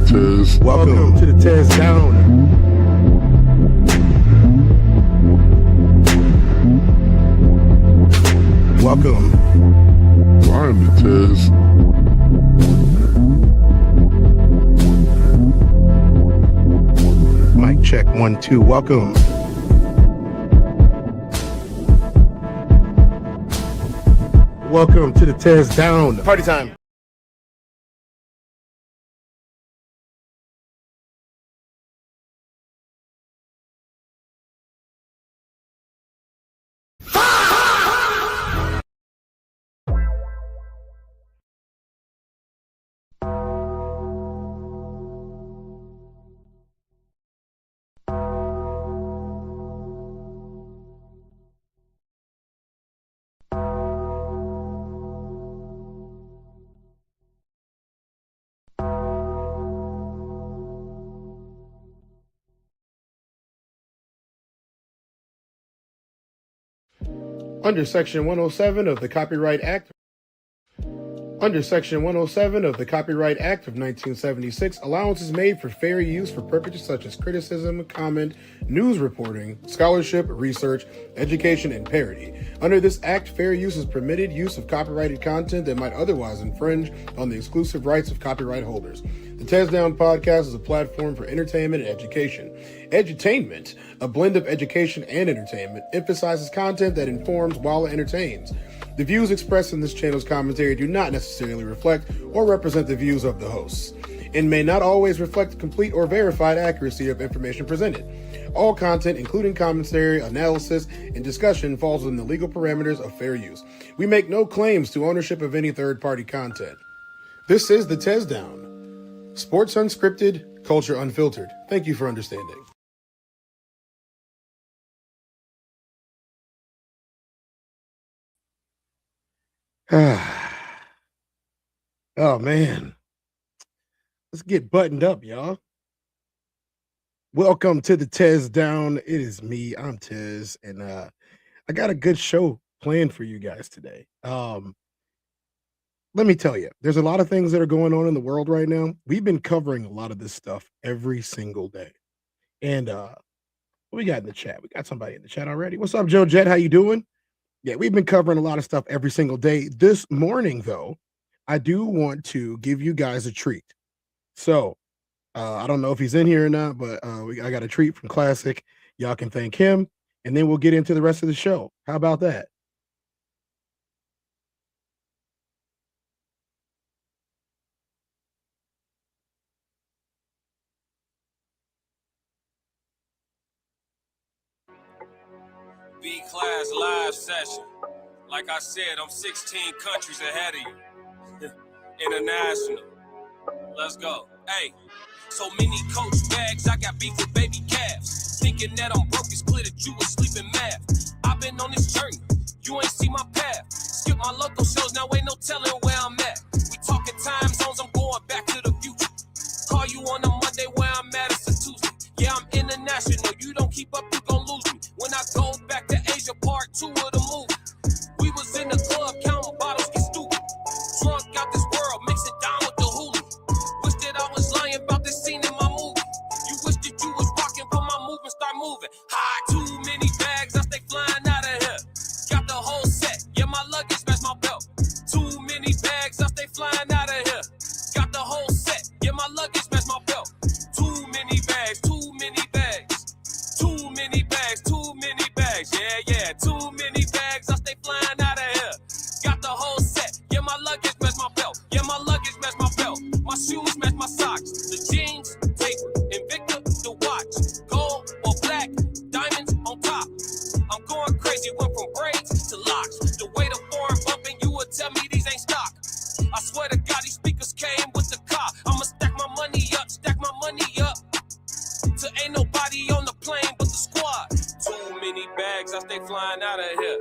Tez. Welcome to the TezDown. Welcome. I'm the Tez. Mic check 1 2. Welcome. Welcome to the TezDown. Party time. Under Section 107 of the Copyright Act. Under Section 107 of the Copyright Act of 1976, allowance is made for fair use for purposes such as criticism, comment, news reporting, scholarship, research, education, and parody. Under this act, fair use is permitted use of copyrighted content that might otherwise infringe on the exclusive rights of copyright holders. The TezDown podcast is a platform for entertainment and education. Edutainment, a blend of education and entertainment, emphasizes content that informs while it entertains. The views expressed in this channel's commentary do not necessarily reflect or represent the views of the hosts, and may not always reflect the complete or verified accuracy of information presented. All content, including commentary, analysis, and discussion, falls within the legal parameters of fair use. We make no claims to ownership of any third-party content. This is the TezDown. Sports unscripted, culture unfiltered. Thank you for understanding. Oh, man. Let's get buttoned up, y'all. Welcome to the TezDown. It is me. I'm Tez, and I got a good show planned for you guys today. Let me tell you, there's a lot of things that are going on in the world right now. We've been covering a lot of this stuff every single day. And what we got in the chat? We got somebody in the chat already. What's up, Joe Jet? How you doing? Yeah, we've been covering a lot of stuff every single day. This morning, though, I do want to give you guys a treat. So I don't know if he's in here or not, but I got a treat from Classic. Y'all can thank him, and then we'll get into the rest of the show. How about that? BClass live session. Like I said, I'm 16 countries ahead of you. International. Let's go. Hey, so many coach bags, I got beef with baby calves. Thinking that I'm broke, it's clear that you asleep in math. I've been on this journey, you ain't see my path. Skip my local shows, now ain't no telling where I'm at. We talking time zones, I'm going back to the future. Call you on a Monday where I'm at, it's a Tuesday. Yeah, I'm international, you don't keep up, you gon' lose me. When I go back to Asia, part 2 of the movie. We was in the club, counting bottles, get stupid. Drunk out this world, mix it down with the hoolie. Wish that I was lying about this scene in my movie. You wish that you was rocking, but my movement start moving. High, too many bags, I stay flying out of here. Got the whole set, yeah, my luggage match my belt. Too many bags, I stay flying out of here. Got the whole set, yeah, my luggage match my belt. Too many bags, too many bags. Too many bags, too many bags. Yeah, too many bags, I stay flying out of here. Got the whole set, yeah, my luggage match my belt. Yeah, my luggage match my belt. My shoes match my socks. The jeans, tape, Invicta, the watch. Gold or black, diamonds on top. I'm going crazy, went from braids to locks. The way the foreign bumping, you would tell me these ain't stock. I swear to God, these speakers came with the car. I'ma stack my money up, till ain't nobody on the plane but the squad. Too many bags, I stay flying out of here.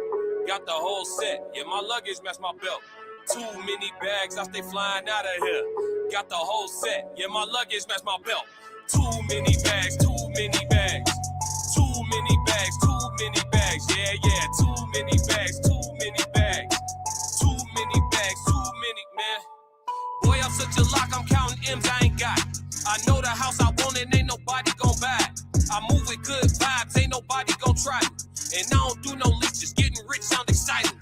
Got the whole set, yeah, my luggage match my belt. Too many bags, I stay flying out of here. Got the whole set, yeah, my luggage match my belt. Too many bags, too many bags. Too many bags, too many bags. Yeah, too many bags, too many bags. Too many bags, too many, man. Boy, I'm such a lock, I'm counting M's I ain't got. I know the house I want and ain't nobody gon' buy it. I move with good vibes, ain't nobody gon' try it. And I don't do no leeches, getting rich sound exciting.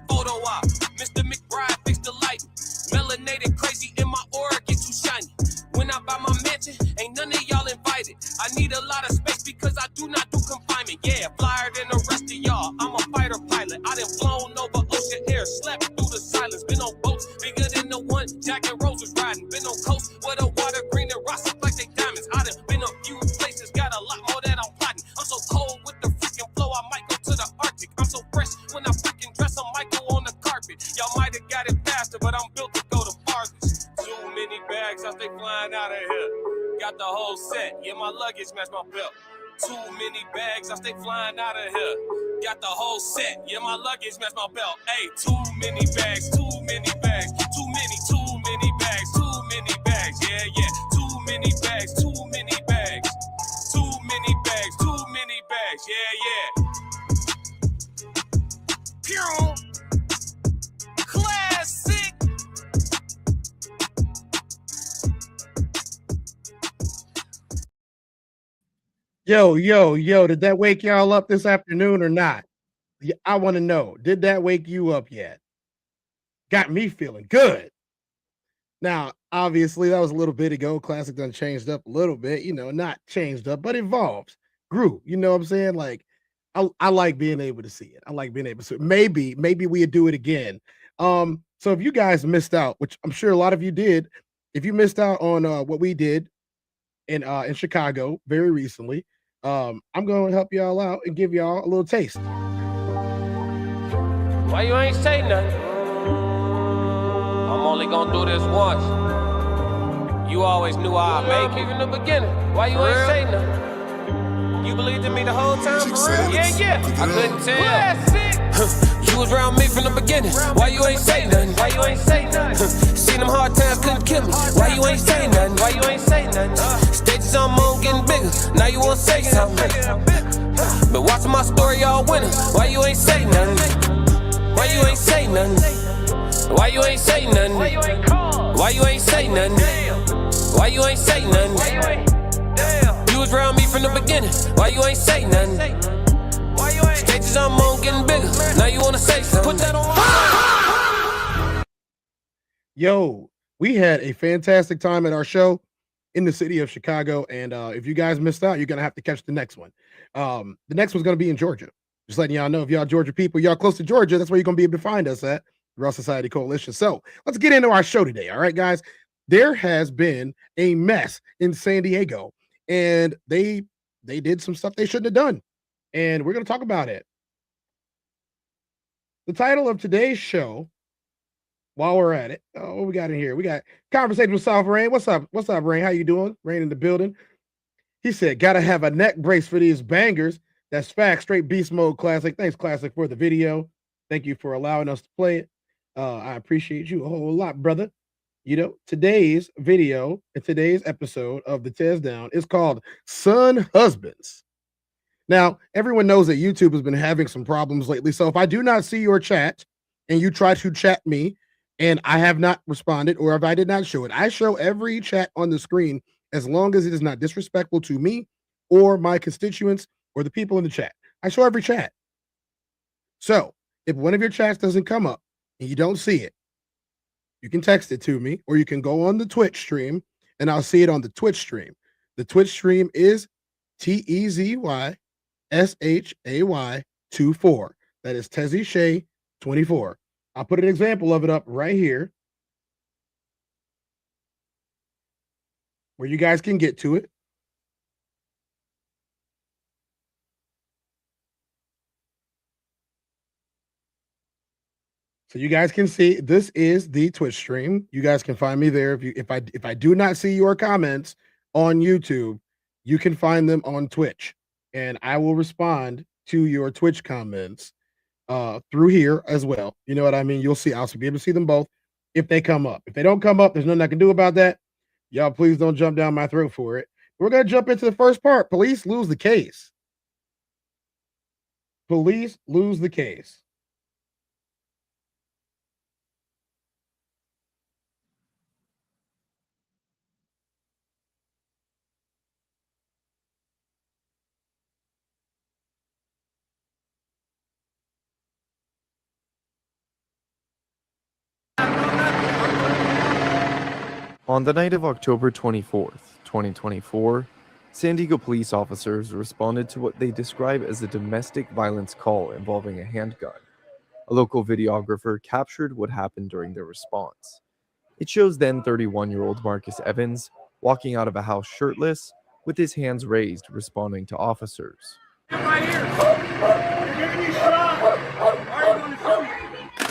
Photo op, Mr. McBride fix the lighting. Melanated crazy in my aura get too shiny. When I buy my mansion, ain't none of y'all invited. I need a lot of space because I do not do confinement. Yeah, flyer than the rest of y'all. I'm a fighter pilot. I done flown over ocean air, slept through the silence. Been on boats bigger than the one Jack and Rose was riding. Been on coast where the water green and rocks look like they diamonds. I done been a few places, got a lot more that I'm plotting. I'm so cold with the freaking flow, I might go to the Arctic. I'm so fresh when I freaking dress, I might go on the carpet. Y'all might have got it faster, but I'm built to go the farthest. Too many bags, I stay flying out of here. Got the whole set, yeah, my luggage match my belt. Too many bags, I stay flying out of here. Got the whole set, yeah, my luggage match my belt. Hey, too many bags, too many bags, too many bags, too many bags, yeah, yeah. Too many bags, too many bags, too many bags, too many bags, yeah, yeah. Pure classic. Yo, did that wake y'all up this afternoon or not? I want to know, did that wake you up yet? Got me feeling good. Now, obviously, that was a little bit ago. Classic done changed up a little bit, not changed up, but evolved, grew. You know what I'm saying? Like, I like being able to see it. I like being able to see it. Maybe we'd do it again. So if you guys missed out, which I'm sure a lot of you did, if you missed out on what we did in Chicago very recently, I'm going to help y'all out and give y'all a little taste. Why you ain't say nothing? I'm only gonna do this once. You always knew I'd make it in the beginning. Why you ain't say nothing? You believed in me the whole time, for real? Yeah. I couldn't tell. You was around me from the beginning. Why you ain't say nothing? Why you ain't say nothing? Seen them hard times couldn't kill me. Why you ain't say nothing? Why you ain't say nothing? Stages I'm on getting bigger. Now you wanna say something. But watching my story all winning. Why you ain't say nothing? Why you ain't say nothing? Why you ain't say nothing? Why you ain't call? Why you ain't say nothing? Why you ain't say nothing? You was around me from the beginning. Why you ain't say nothing? Why you ain't? Stages I'm on getting bigger. Now you wanna say something? Put that on my Yo, we had a fantastic time at our show in the city of Chicago, and if you guys missed out, you're gonna have to catch the next one. The next one's gonna be in Georgia. Just letting y'all know, if y'all Georgia people, y'all close to Georgia, that's where you're gonna be able to find us at Raw Society Coalition. So let's get into our show today. All right, guys. There has been a mess in San Diego, and they did some stuff they shouldn't have done, and we're gonna talk about it. The title of today's show, while we're at it, what we got in here? We got Conversation with South Rain. What's up? What's up, Rain? How you doing? Rain in the building. He said, gotta have a neck brace for these bangers. That's fact, straight beast mode classic. Thanks, Classic, for the video. Thank you for allowing us to play it. I appreciate you a whole lot, brother. Today's video and today's episode of the TezDown is called Son Husbands. Now, everyone knows that YouTube has been having some problems lately. So if I do not see your chat and you try to chat me and I have not responded, or if I did not show it, I show every chat on the screen as long as it is not disrespectful to me or my constituents or the people in the chat. I show every chat. So if one of your chats doesn't come up and you don't see it, you can text it to me, or you can go on the Twitch stream and I'll see it on the Twitch stream. The Twitch stream is TezShay24. That is Tezzy Shay 24. I'll put an example of it up right here where you guys can get to it. So you guys can see this is the Twitch stream. You guys can find me there. If I do not see your comments on YouTube, you can find them on Twitch, and I will respond to your Twitch comments through here as well. You know what I mean? You'll see. I'll be able to see them both if they come up. If they don't come up, there's nothing I can do about that. Y'all, please don't jump down my throat for it. We're gonna jump into the first part. Police lose the case. Police lose the case. On the night of October 24th, 2024, San Diego police officers responded to what they describe as a domestic violence call involving a handgun. A local videographer captured what happened during their response. It shows then 31-year-old Marcus Evans walking out of a house shirtless, with his hands raised, responding to officers.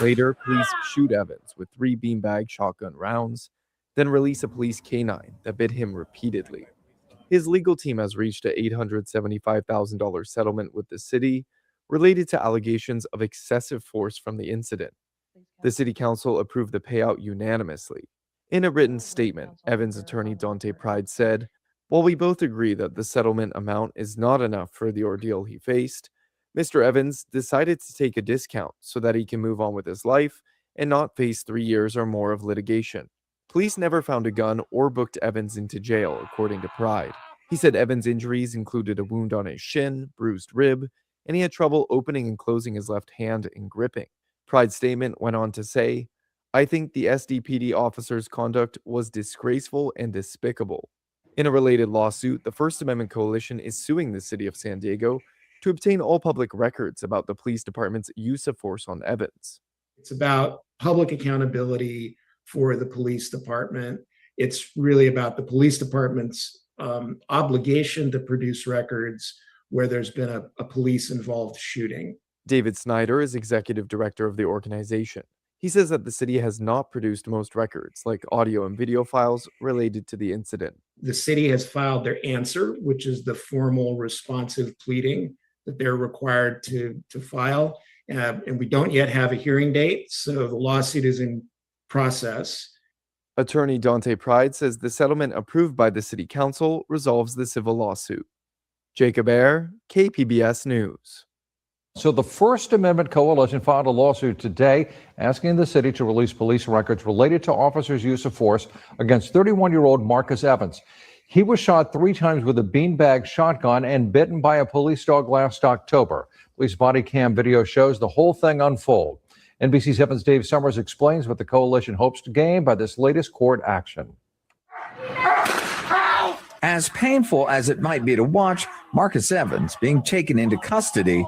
Later, police shoot Evans with 3 beanbag shotgun rounds, then release a police canine that bit him repeatedly. His legal team has reached an $875,000 settlement with the city related to allegations of excessive force from the incident. The city council approved the payout unanimously. In a written statement, Evans' attorney Dante Pride said, "While we both agree that the settlement amount is not enough for the ordeal he faced, Mr. Evans decided to take a discount so that he can move on with his life and not face 3 years or more of litigation." Police never found a gun or booked Evans into jail, according to Pride. He said Evans' injuries included a wound on his shin, bruised rib, and he had trouble opening and closing his left hand and gripping. Pride's statement went on to say, "I think the SDPD officer's conduct was disgraceful and despicable." In a related lawsuit, the First Amendment Coalition is suing the city of San Diego to obtain all public records about the police department's use of force on Evans. It's about public accountability for the police department. It's really about the police department's obligation to produce records where there's been a police-involved shooting. David Snyder is executive director of the organization. He says that the city has not produced most records, like audio and video files related to the incident. The city has filed their answer, which is the formal responsive pleading that they're required to file. And we don't yet have a hearing date, so the lawsuit is in process. Attorney Dante Pride says the settlement approved by the city council resolves the civil lawsuit. Jacob Ayer, KPBS News. So the First Amendment Coalition filed a lawsuit today asking the city to release police records related to officers' use of force against 31-year-old Marcus Evans. He was shot 3 times with a beanbag shotgun and bitten by a police dog last October. Police body cam video shows the whole thing unfold. NBC 7's Dave Summers explains what the coalition hopes to gain by this latest court action. As painful as it might be to watch Marcus Evans being taken into custody,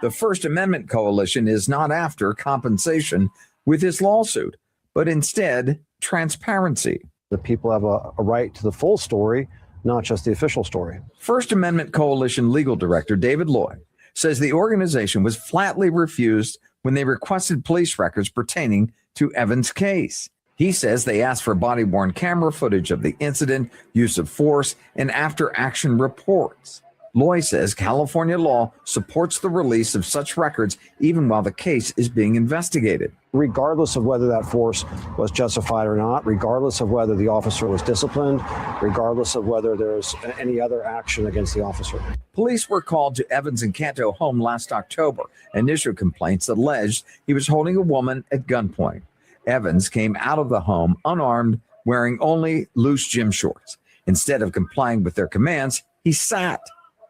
the First Amendment Coalition is not after compensation with this lawsuit, but instead transparency. The people have a right to the full story, not just the official story. First Amendment Coalition legal director David Loy says the organization was flatly refused when they requested police records pertaining to Evans' case. He says they asked for body-worn camera footage of the incident, use of force, and after-action reports. Loy says California law supports the release of such records even while the case is being investigated. Regardless of whether that force was justified or not, regardless of whether the officer was disciplined, regardless of whether there's any other action against the officer. Police were called to Evans and Canto home last October. Initial complaints alleged he was holding a woman at gunpoint. Evans came out of the home unarmed, wearing only loose gym shorts. Instead of complying with their commands, he sat,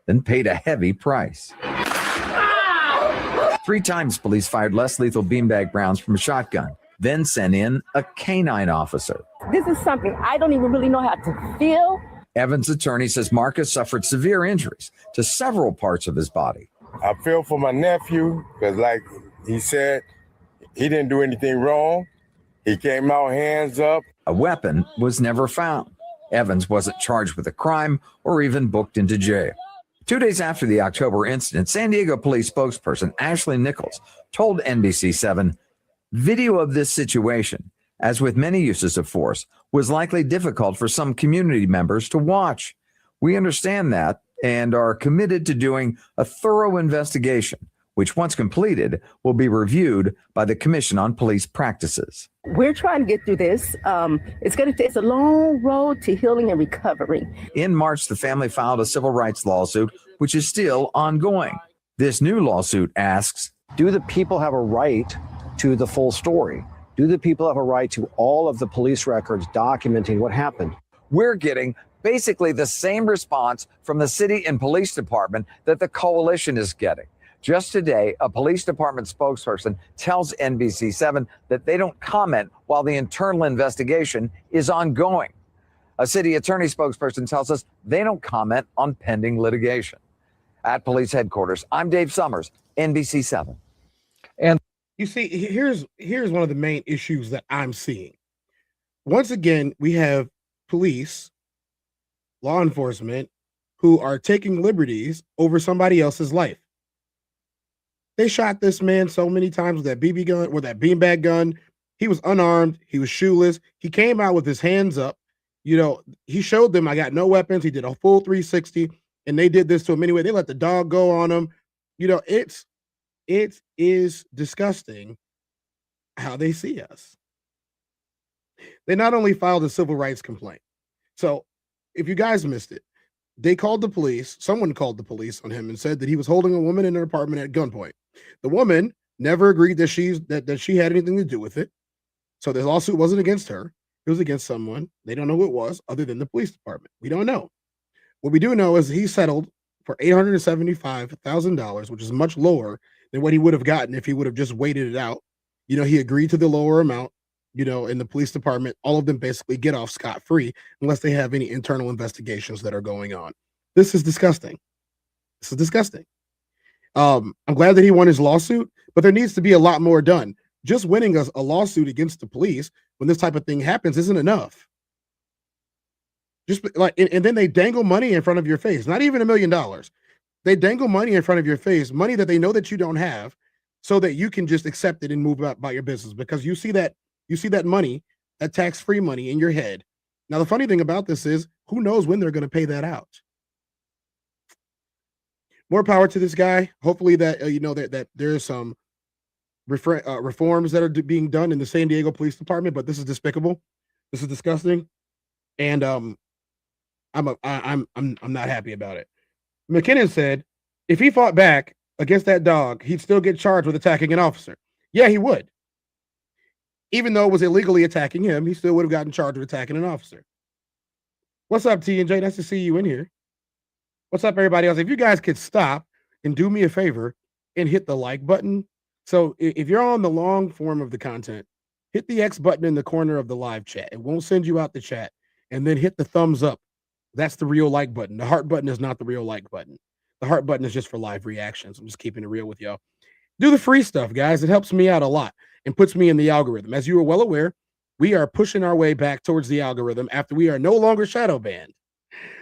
then paid a heavy price. 3 times police fired less lethal beanbag rounds from a shotgun, then sent in a canine officer. This is something I don't even really know how to feel. Evans' attorney says Marcus suffered severe injuries to several parts of his body. I feel for my nephew because, like he said, he didn't do anything wrong. He came out hands up. A weapon was never found. Evans wasn't charged with a crime or even booked into jail. 2 days after the October incident, San Diego police spokesperson Ashley Nichols told NBC7, video of this situation, as with many uses of force, was likely difficult for some community members to watch. We understand that and are committed to doing a thorough investigation, which once completed will be reviewed by the Commission on Police Practices. We're trying to get through this. It's a long road to healing and recovery. In March, the family filed a civil rights lawsuit, which is still ongoing. This new lawsuit asks, Do the people have a right to the full story? Do the people have a right to all of the police records documenting what happened? we're getting basically the same response from the city and police department that the coalition is getting. Just today, a police department spokesperson tells NBC7 that they don't comment while the internal investigation is ongoing. A city attorney spokesperson tells us they don't comment on pending litigation. At police headquarters, I'm Dave Summers, NBC7. And you see, here's one of the main issues that I'm seeing. Once again, we have police, law enforcement, who are taking liberties over somebody else's life. They shot this man so many times with that BB gun or that beanbag gun. He was unarmed. He was shoeless. He came out with his hands up. You know, he showed them, I got no weapons. He did a full 360, and they did this to him anyway. They let the dog go on him. You know, it is disgusting how they see us. They not only filed a civil rights complaint. So if you guys missed it, they called the police. Someone called the police on him and said that he was holding a woman in an apartment at gunpoint. The woman never agreed that she had anything to do with it. So the lawsuit wasn't against her. It was against someone. They don't know who it was other than the police department. We don't know. What we do know is he settled for $875,000, which is much lower than what he would have gotten if he would have just waited it out. You know, he agreed to the lower amount, you know, in the police department. All of them basically get off scot-free unless they have any internal investigations that are going on. This is disgusting. This is disgusting. I'm glad that he won his lawsuit, but there needs to be a lot more done. Just winning a lawsuit against the police when this type of thing happens isn't enough. Just like, and then they dangle money in front of your face, not even $1 million. They dangle money in front of your face, money that they know that you don't have, so that you can just accept it and move about your business because you see that money, that tax-free money in your head. Now, the funny thing about this is who knows when they're going to pay that out. More power to this guy. Hopefully that, you know, that there's some reforms that are being done in the San Diego Police Department, but this is despicable. This is disgusting. And I'm not happy about it. McKinnon said if he fought back against that dog, he'd still get charged with attacking an officer. Yeah, he would. Even though it was illegally attacking him, he still would have gotten charged with attacking an officer. What's up, T&J? Nice to see you in here. What's up, everybody else? If you guys could stop and do me a favor and hit the like button. So if you're on the long form of the content, hit the X button in the corner of the live chat. It won't send you out the chat. And then hit the thumbs up. That's the real like button. The heart button is not the real like button. The heart button is just for live reactions. I'm just keeping it real with y'all. Do the free stuff, guys. It helps me out a lot and puts me in the algorithm. As you are well aware, we are pushing our way back towards the algorithm after we are no longer shadow banned.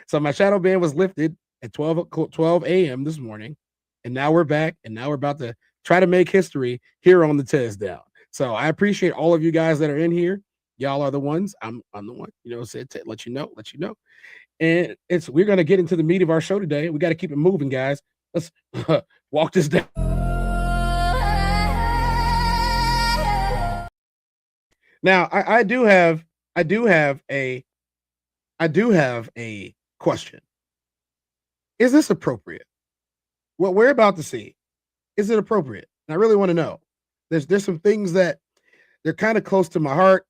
So my shadow ban was lifted at 12 a.m. this morning, and now we're back, and now we're about to try to make history here on the TezDown. So I appreciate all of you guys that are in here. Y'all are the ones. I'm the one, you know, said to let you know. And we're going to get into the meat of our show today. We got to keep it moving, guys. Let's walk this down. Now, I do have a question. Is this appropriate? What we're about to see, is it appropriate? And I really want to know. There's some things that they're kind of close to my heart,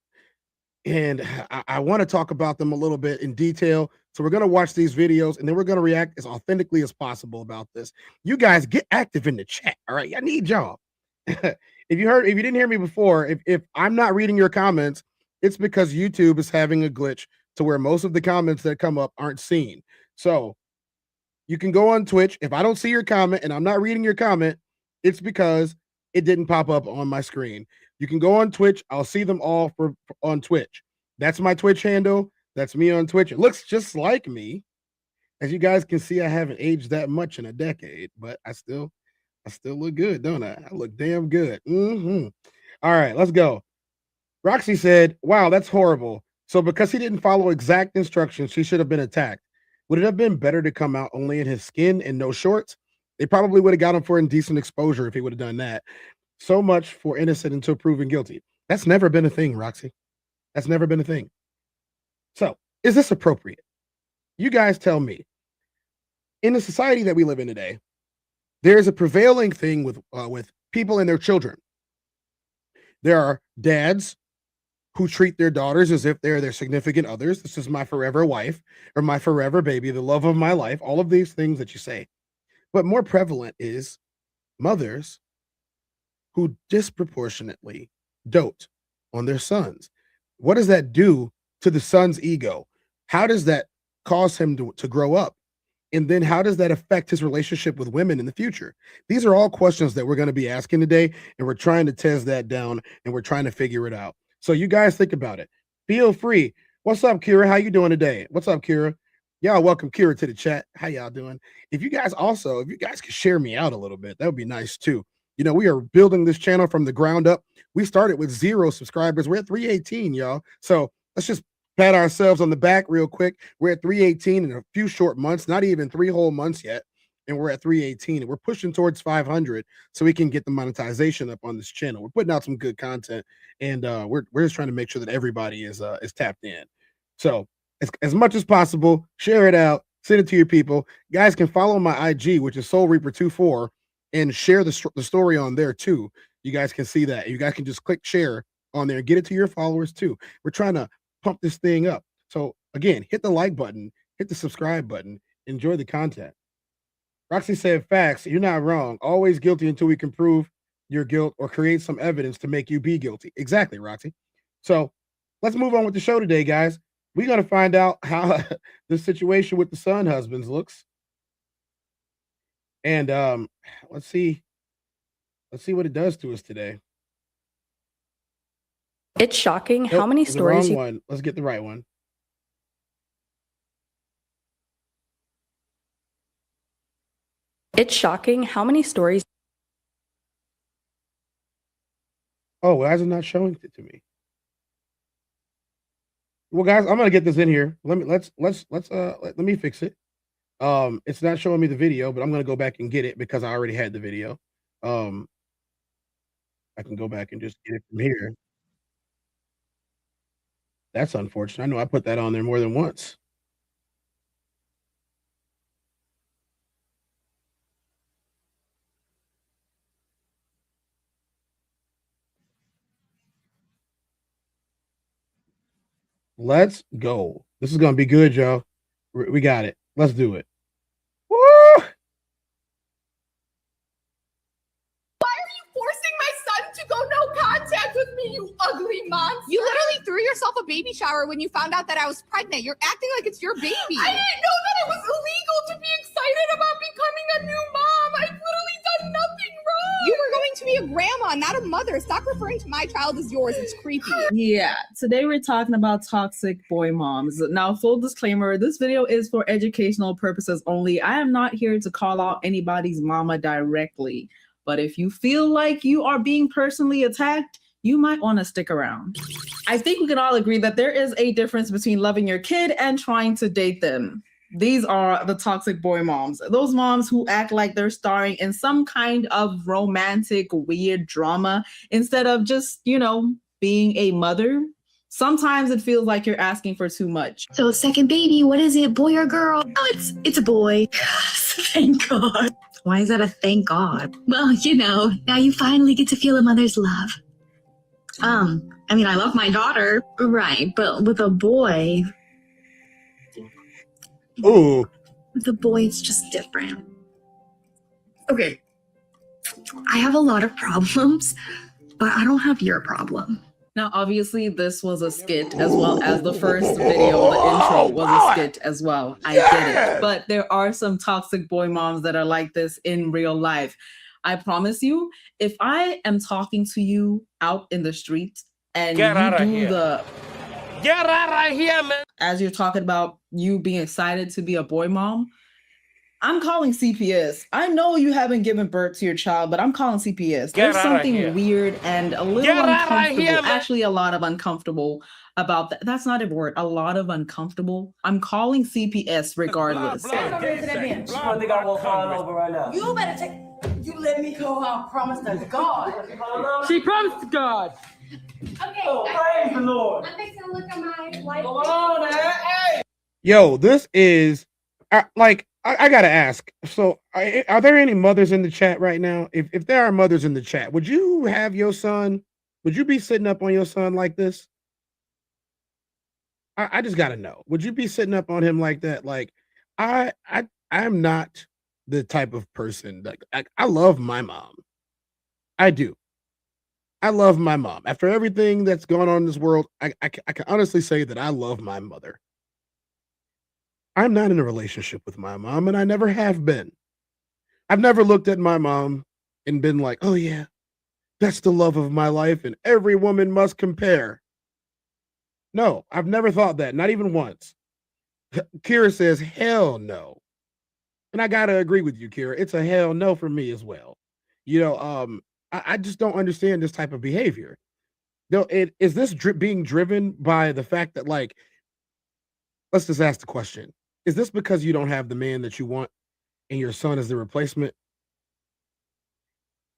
and I want to talk about them a little bit in detail. So we're going to watch these videos, and then we're going to react as authentically as possible about this. You guys get active in the chat, all right? I need y'all. If you didn't hear me before, if I'm not reading your comments, it's because YouTube is having a glitch to where most of the comments that come up aren't seen. So you can go on Twitch. If I don't see your comment and I'm not reading your comment, it's because it didn't pop up on my screen. You can go on Twitch. I'll see them all on Twitch. That's my Twitch handle. That's me on Twitch. It looks just like me. As you guys can see, I haven't aged that much in a decade, but I still look good, don't I? I look damn good. All right, let's go. Roxy said, wow, that's horrible. So because he didn't follow exact instructions, she should have been attacked. Would it have been better to come out only in his skin and no shorts? They probably would have got him for indecent exposure if he would have done that. So much for innocent until proven guilty. That's never been a thing, Roxy. That's never been a thing. So is this appropriate? You guys tell me. In the society that we live in today, there's a prevailing thing with people and their children. There are dads who treat their daughters as if they're their significant others. This is my forever wife or my forever baby, the love of my life, all of these things that you say. But more prevalent is mothers who disproportionately dote on their sons. What does that do to the son's ego? How does that cause him to grow up? And then how does that affect his relationship with women in the future? These are all questions that we're going to be asking today, and we're trying to test that down, and we're trying to figure it out. So you guys think about it. Feel free. What's up, Kira? How you doing today? What's up, Kira? Y'all welcome Kira to the chat. How y'all doing? If you guys could share me out a little bit, that would be nice too. You know, we are building this channel from the ground up. We started with 0 subscribers. We're at 318, y'all. So let's just pat ourselves on the back real quick. We're at 318 in a few short months, not even 3 whole months yet. And we're at 318 and we're pushing towards 500 so we can get the monetization up on this channel. We're putting out some good content, and we're just trying to make sure that everybody is tapped in. So as much as possible, share it out, send it to your people. Guys can follow my IG, which is Soul Reaper 24, and share the story on there too. You guys can see that. You guys can just click share on there and get it to your followers too. We're trying to pump this thing up. So again, hit the like button, hit the subscribe button, enjoy the content. Roxy said, facts, you're not wrong. Always guilty until we can prove your guilt or create some evidence to make you be guilty. Exactly, Roxy. So let's move on with the show today, guys. We're going to find out how the situation with the son husbands looks. And let's see what it does to us today. It's shocking how many stories the wrong one. Let's get the right one. It's shocking how many stories. Oh, why is it not showing it to me? Well, guys, I'm gonna get this in here. Let me fix it. It's not showing me the video, but I'm gonna go back and get it because I already had the video. I can go back and just get it from here. That's unfortunate. I know I put that on there more than once. Let's go. This is gonna be good, y'all. We got it. Let's do it. Woo! Forcing my son to go no contact with me, you ugly monster. You literally threw yourself a baby shower when you found out that I was pregnant. You're acting like it's your baby. I didn't know that it was illegal to be excited about becoming a new mom. I've literally done nothing wrong. You were going to be a grandma, not a mother. Stop referring to my child as yours. It's creepy. Yeah, today we're talking about toxic boy moms. Now, full disclaimer, this video is for educational purposes only. I am not here to call out anybody's mama directly. But if you feel like you are being personally attacked, you might want to stick around. I think we can all agree that there is a difference between loving your kid and trying to date them. These are the toxic boy moms. Those moms who act like they're starring in some kind of romantic, weird drama instead of just, being a mother. Sometimes it feels like you're asking for too much. So second baby, what is it, boy or girl? Oh, it's a boy. Thank God. Why is that a thank God? Well, now you finally get to feel a mother's love. I love my daughter. Right, but with a boy. Ooh. With a boy, it's just different. Okay. I have a lot of problems, but I don't have your problem. Now, obviously, this was a skit as well as the first video. The intro was a skit as well. I get it. But there are some toxic boy moms that are like this in real life. I promise you, if I am talking to you out in the street and Get out of here, man. As you're talking about you being excited to be a boy mom, I'm calling CPS. I know you haven't given birth to your child, but I'm calling CPS. There's something weird and a little uncomfortable. Actually, a lot of uncomfortable about that. That's not a word. A lot of uncomfortable. I'm calling CPS regardless. You better take. You let me go out. Promise to God. She promised to God. Okay. Praise the Lord. I'm fixing to look at my life. Come on, man. Hey. Yo, this is I gotta ask. So, are there any mothers in the chat right now? If there are mothers in the chat, would you have your son? Would you be sitting up on your son like this? I just gotta know. Would you be sitting up on him like that? Like, I'm not the type of person that I love my mom. I do. I love my mom. After everything that's going on in this world, I can honestly say that I love my mother. I'm not in a relationship with my mom, and I never have been. I've never looked at my mom and been like, oh, yeah, that's the love of my life, and every woman must compare. No, I've never thought that, not even once. Kira says, hell no. And I got to agree with you, Kira. It's a hell no for me as well. I just don't understand this type of behavior. No, is this being driven by the fact that, like, let's just ask the question. Is this because you don't have the man that you want and your son is the replacement?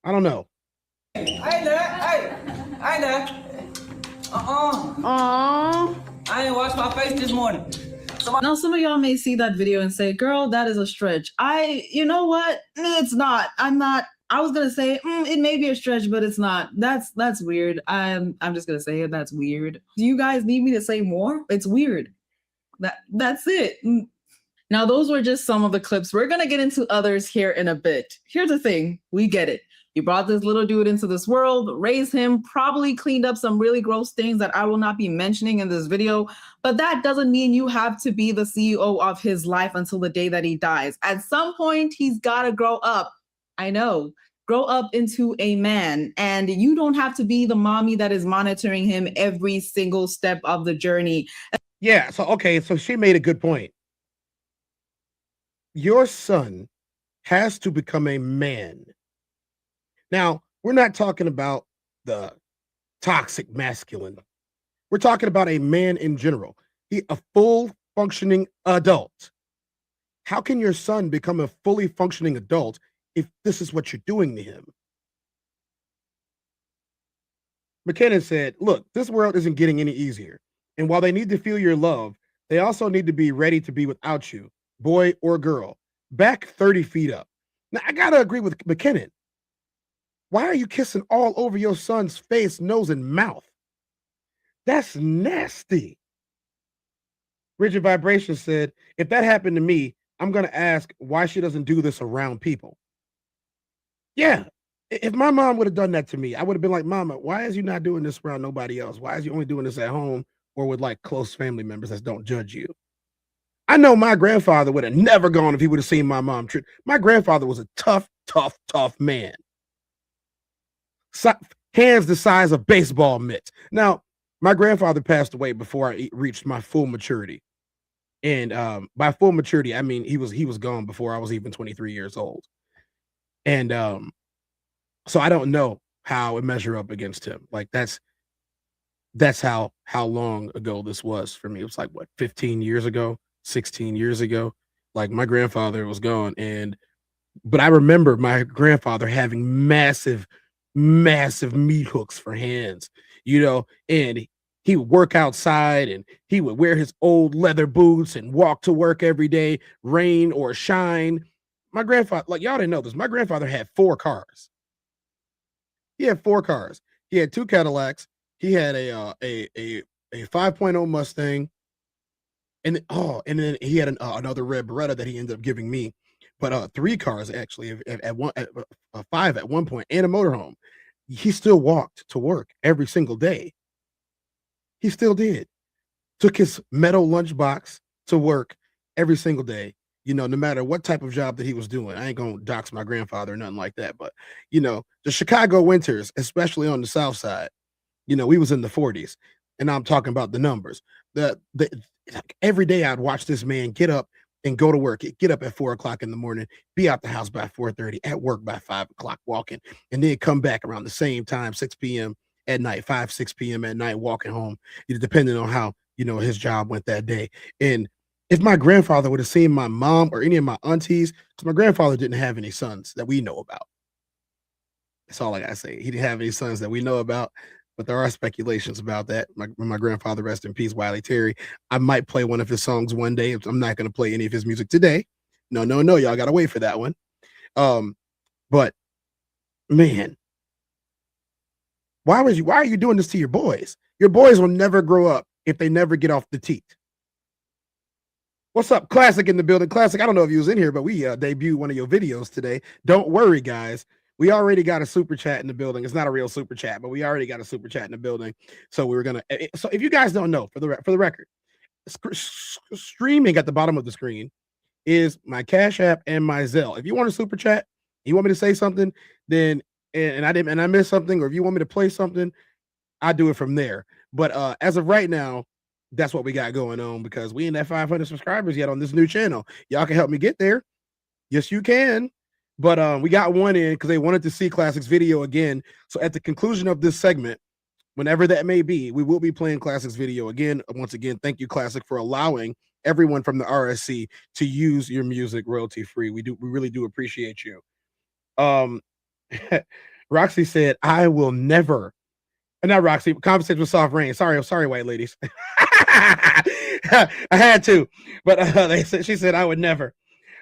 I don't know. Hey, there. I ain't washed my face this morning. Now, some of y'all may see that video and say, girl, that is a stretch. You know what? It's not. I was going to say, it may be a stretch, but it's not. That's weird. I'm just going to say it. That's weird. Do you guys need me to say more? It's weird. That's it. Now, those were just some of the clips. We're going to get into others here in a bit. Here's the thing. We get it. You brought this little dude into this world, raised him, probably cleaned up some really gross things that I will not be mentioning in this video. But that doesn't mean you have to be the CEO of his life until the day that he dies. At some point, he's got to grow up. I know. Grow up into a man. And you don't have to be the mommy that is monitoring him every single step of the journey. Yeah. So she made a good point. Your son has to become a man. Now, we're not talking about the toxic masculine. We're talking about a man in general. A full functioning adult. How can your son become a fully functioning adult if this is what you're doing to him? McKinnon said, look, this world isn't getting any easier. And while they need to feel your love, they also need to be ready to be without you, boy or girl. Back 30 feet up. Now, I got to agree with McKinnon. Why are you kissing all over your son's face, nose, and mouth? That's nasty. Rigid Vibration said, if that happened to me, I'm going to ask why she doesn't do this around people. Yeah. If my mom would have done that to me, I would have been like, Mama, why is you not doing this around nobody else? Why is you only doing this at home or with like close family members that don't judge you? I know my grandfather would have never gone if he would have seen my mom. My grandfather was a tough man. Hands the size of baseball mitts. Now, my grandfather passed away before I reached my full maturity. And by full maturity, I mean he was gone before I was even 23 years old. And so I don't know how it measure up against him. Like that's how long ago this was for me. It was like what, 15 years ago, 16 years ago. Like my grandfather was gone, but I remember my grandfather having massive meat hooks for hands, and he would work outside and he would wear his old leather boots and walk to work every day, rain or shine. My grandfather, like y'all didn't know this, my grandfather had 4 cars. He had 4 cars. He had 2 Cadillacs. He had a 5.0 Mustang. And then he had another red Beretta that he ended up giving me. But 3 cars actually at 5 at one point, and a motorhome. He still walked to work every single day. He still did. Took his metal lunchbox to work every single day. No matter what type of job that he was doing. I ain't gonna dox my grandfather or nothing like that. But the Chicago winters, especially on the South Side, we was in the 40s, and I'm talking about the numbers. Every day I'd watch this man get up and go to work. Get up at 4 o'clock in the morning, be out the house by 4:30, at work by 5 o'clock walking, and then come back around the same time, 6 p.m. at night, 6 p.m. at night, walking home, depending on how, his job went that day. And if my grandfather would have seen my mom or any of my aunties, because my grandfather didn't have any sons that we know about. That's all I gotta say. He didn't have any sons that we know about. But there are speculations about that. My grandfather, rest in peace, Wiley Terry. I might play one of his songs one day. I'm not going to play any of his music today. No. Y'all got to wait for that one. But man, why are you doing this to your boys? Your boys will never grow up if they never get off the teat. What's up, Classic in the building? Classic, I don't know if you was in here, but we debuted one of your videos today. Don't worry, guys. We already got a super chat in the building. It's not a real super chat, but we already got a super chat in the building. So we were gonna. So if you guys don't know, for the record, streaming at the bottom of the screen is my Cash App and my Zelle. If you want a super chat, you want me to say something, then and I missed something, or if you want me to play something, I do it from there. But as of right now, that's what we got going on because we ain't at 500 subscribers yet on this new channel. Y'all can help me get there. Yes, you can. But we got one in because they wanted to see Classic's video again. So at the conclusion of this segment, whenever that may be, we will be playing Classic's video again. Once again, thank you, Classic, for allowing everyone from the RSC to use your music royalty free. We really do appreciate you. Roxy said, "I will never." And not Roxy, conversation with Soft Rain. Sorry, white ladies. I had to, but she said I would never.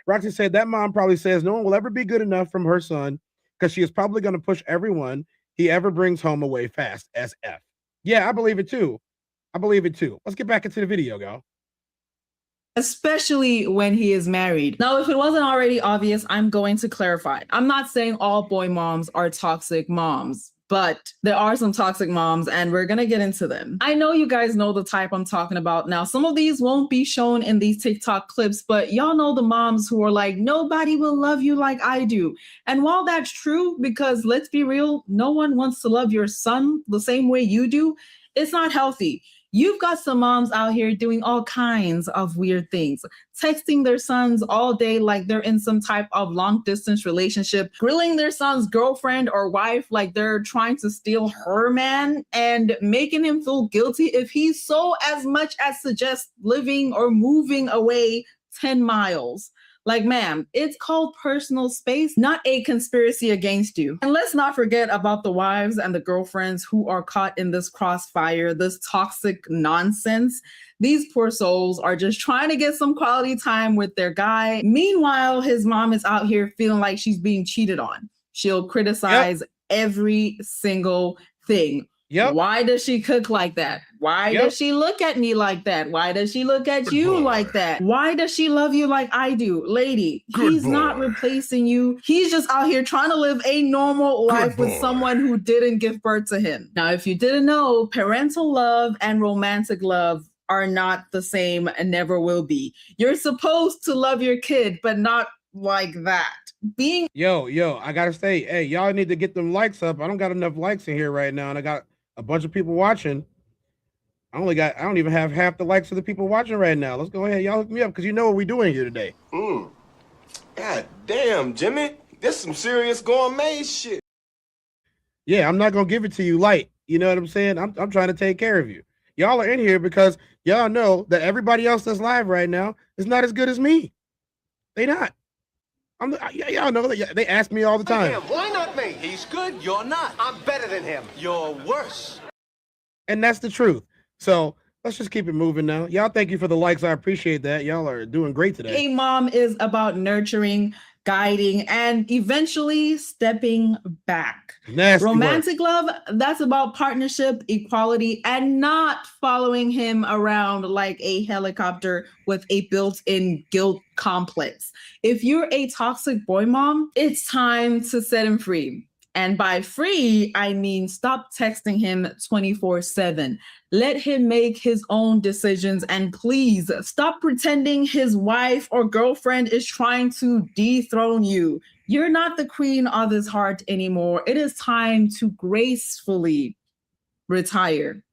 Roxy said that mom probably says no one will ever be good enough from her son because she is probably going to push everyone he ever brings home away fast as F. Yeah, I believe it too. Let's get back into the video, y'all. Especially when he is married. Now, if it wasn't already obvious, I'm going to clarify. I'm not saying all boy moms are toxic moms, but there are some toxic moms and we're going to get into them. I know you guys know the type I'm talking about. Now, some of these won't be shown in these TikTok clips, but y'all know the moms who are like, nobody will love you like I do. And while that's true, because let's be real, no one wants to love your son the same way you do, it's not healthy. You've got some moms out here doing all kinds of weird things, texting their sons all day like they're in some type of long distance relationship, grilling their son's girlfriend or wife like they're trying to steal her man, and making him feel guilty if he so as much as suggests living or moving away 10 miles. Like, ma'am, it's called personal space, not a conspiracy against you. And let's not forget about the wives and the girlfriends who are caught in this crossfire, this toxic nonsense. These poor souls are just trying to get some quality time with their guy. Meanwhile, his mom is out here feeling like she's being cheated on. She'll criticize every single thing. Why does she cook like that? Why does she look at me like that? Why does she look at you like that? Why does she love you like I do? Lady, he's not replacing you. He's just out here trying to live a normal life with someone who didn't give birth to him. Now, if you didn't know, parental love and romantic love are not the same and never will be. You're supposed to love your kid, but not like that. Yo, I gotta say, hey, y'all need to get them likes up. I don't got enough likes in here right now, and I got a bunch of people watching. I don't even have half the likes of the people watching right now. Let's go ahead, y'all hook me up because you know what we're doing here today. God damn, Jimmy, this is some serious gourmet shit. Yeah, I'm not gonna give it to you light. You know what I'm saying? I'm trying to take care of you. Y'all are in here because y'all know that everybody else that's live right now is not as good as me. They not. Y'all know that they ask me all the time. Why not me? He's good, you're not. I'm better than him. You're worse. And that's the truth. So let's just keep it moving now. Y'all, thank you for the likes. I appreciate that. Y'all are doing great today. A mom is about nurturing, guiding, and eventually stepping back. Nasty Romantic love, that's about partnership, equality, and not following him around like a helicopter with a built-in guilt complex. If you're a toxic boy mom, it's time to set him free. And by free, I mean stop texting him 24/7. Let him make his own decisions, and please stop pretending his wife or girlfriend is trying to dethrone you. You're not the queen of his heart anymore. It is time to gracefully retire.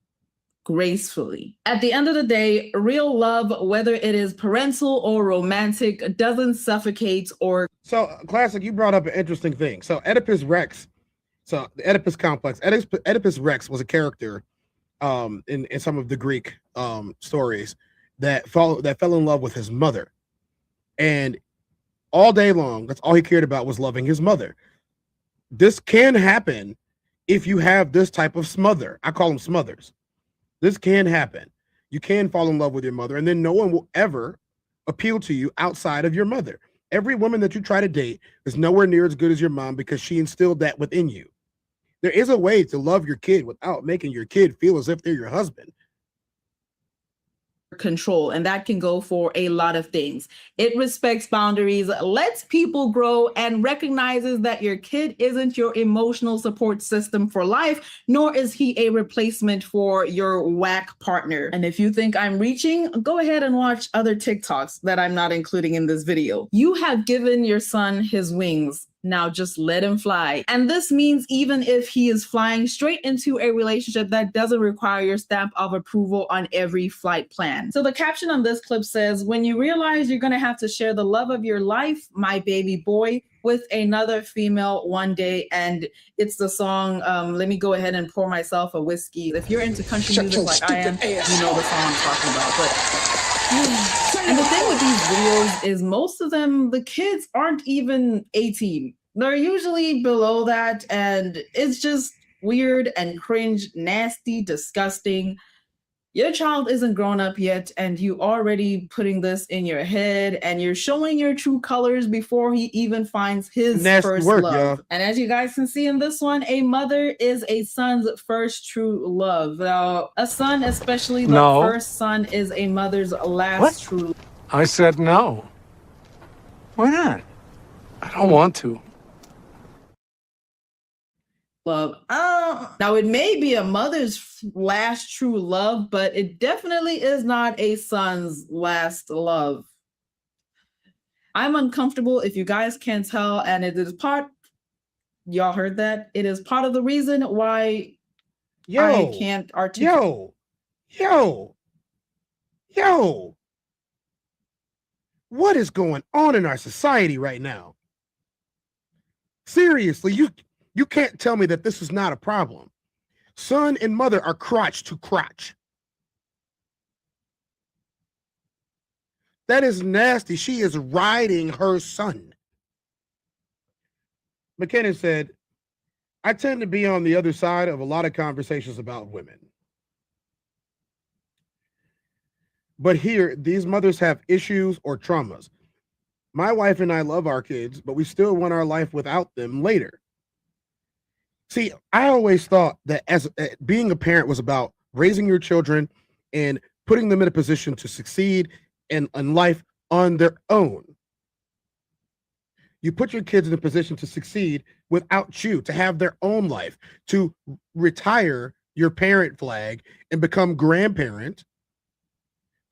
Gracefully. At the end of the day, real love, whether it is parental or romantic, doesn't suffocate or... So, Classic, you brought up an interesting thing. So, Oedipus Rex, so the Oedipus complex, Oedipus Rex was a character in some of the Greek stories that fell in love with his mother. And all day long, that's all he cared about was loving his mother. This can happen if you have this type of smother. I call them smothers. This can happen. You can fall in love with your mother, and then no one will ever appeal to you outside of your mother. Every woman that you try to date is nowhere near as good as your mom because she instilled that within you. There is a way to love your kid without making your kid feel as if they're your husband. control, and that can go for a lot of things. It respects boundaries, lets people grow, and recognizes that your kid isn't your emotional support system for life, nor is he a replacement for your whack partner. And if you think I'm reaching, go ahead and watch other TikToks that I'm not including in this video. You have given your son his wings. Now just let him fly. And this means even if he is flying straight into a relationship that doesn't require your stamp of approval on every flight plan. So the caption on this clip says, when you realize you're gonna have to share the love of your life, my baby boy, with another female one day. And it's the song, let me go ahead and pour myself a whiskey. If you're into country music like I am, you know the song I'm talking about. But and the thing with these videos is most of them, the kids aren't even 18. They're usually below that, and it's just weird and cringe, nasty, disgusting. Your child isn't grown up yet, and you already putting this in your head, and you're showing your true colors before he even finds his first love. Y'all. And as you guys can see in this one, a mother is a son's first true love. Now, a son, especially the first son, is a mother's last true love. I said no. Why not? I don't want to. Love. Now it may be a mother's last true love, but it definitely is not a son's last love. I'm uncomfortable, if you guys can't tell, and it is part, y'all heard that? It is part of the reason why I can't articulate. Yo. What is going on in our society right now? Seriously, you can't tell me that this is not a problem. Son and mother are crotch to crotch. That is nasty. She is riding her son. McKinnon said, I tend to be on the other side of a lot of conversations about women. But here, these mothers have issues or traumas. My wife and I love our kids, but we still want our life without them later. See, I always thought that as being a parent was about raising your children and putting them in a position to succeed in life on their own. You put your kids in a position to succeed without you, to have their own life, to retire your parent flag and become grandparent,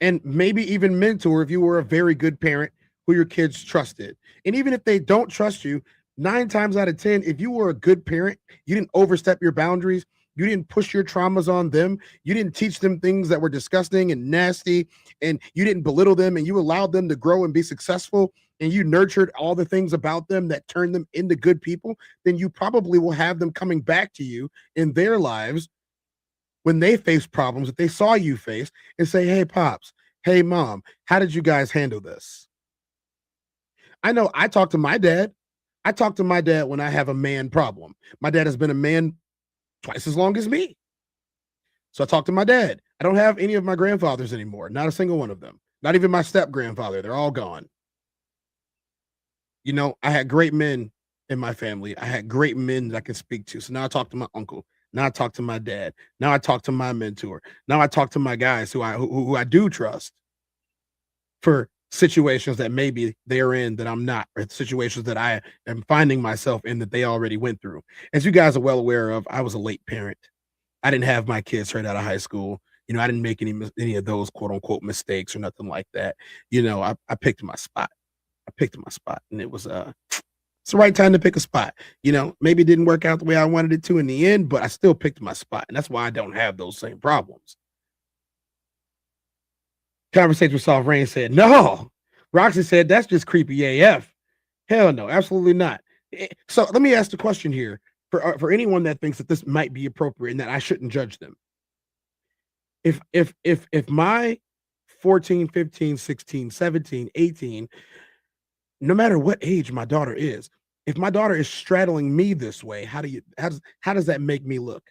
and maybe even mentor if you were a very good parent who your kids trusted. And even if they don't trust you, 9 times out of 10, if you were a good parent, you didn't overstep your boundaries, you didn't push your traumas on them, you didn't teach them things that were disgusting and nasty, and you didn't belittle them, and you allowed them to grow and be successful, and you nurtured all the things about them that turned them into good people, then you probably will have them coming back to you in their lives when they face problems that they saw you face and say, hey, Pops, hey, Mom, how did you guys handle this? I know I talk to my dad. I talk to my dad when I have a man problem. My dad has been a man twice as long as me. So I talk to my dad. I don't have any of my grandfathers anymore. Not a single one of them. Not even my step grandfather. They're all gone. You know, I had great men in my family. I had great men that I could speak to. So now I talk to my uncle. Now I talk to my dad. Now I talk to my mentor. Now I talk to my guys who I do trust for situations that maybe they're in that I'm not, or situations that I am finding myself in that they already went through. As you guys are well aware of, I was a late parent. I didn't have my kids straight out of high school. You know, I didn't make any of those quote unquote mistakes or nothing like that. You know, I picked my spot. And it was it's the right time to pick a spot. You know, maybe it didn't work out the way I wanted it to in the end, but I still picked my spot. And that's why I don't have those same problems. Conversation with Soft Rain said, no. Roxy said, that's just creepy AF. Hell no, absolutely not. So let me ask the question here for anyone that thinks that this might be appropriate and that I shouldn't judge them. If my 14, 15, 16, 17, 18, no matter what age my daughter is, if my daughter is straddling me this way, how does that make me look?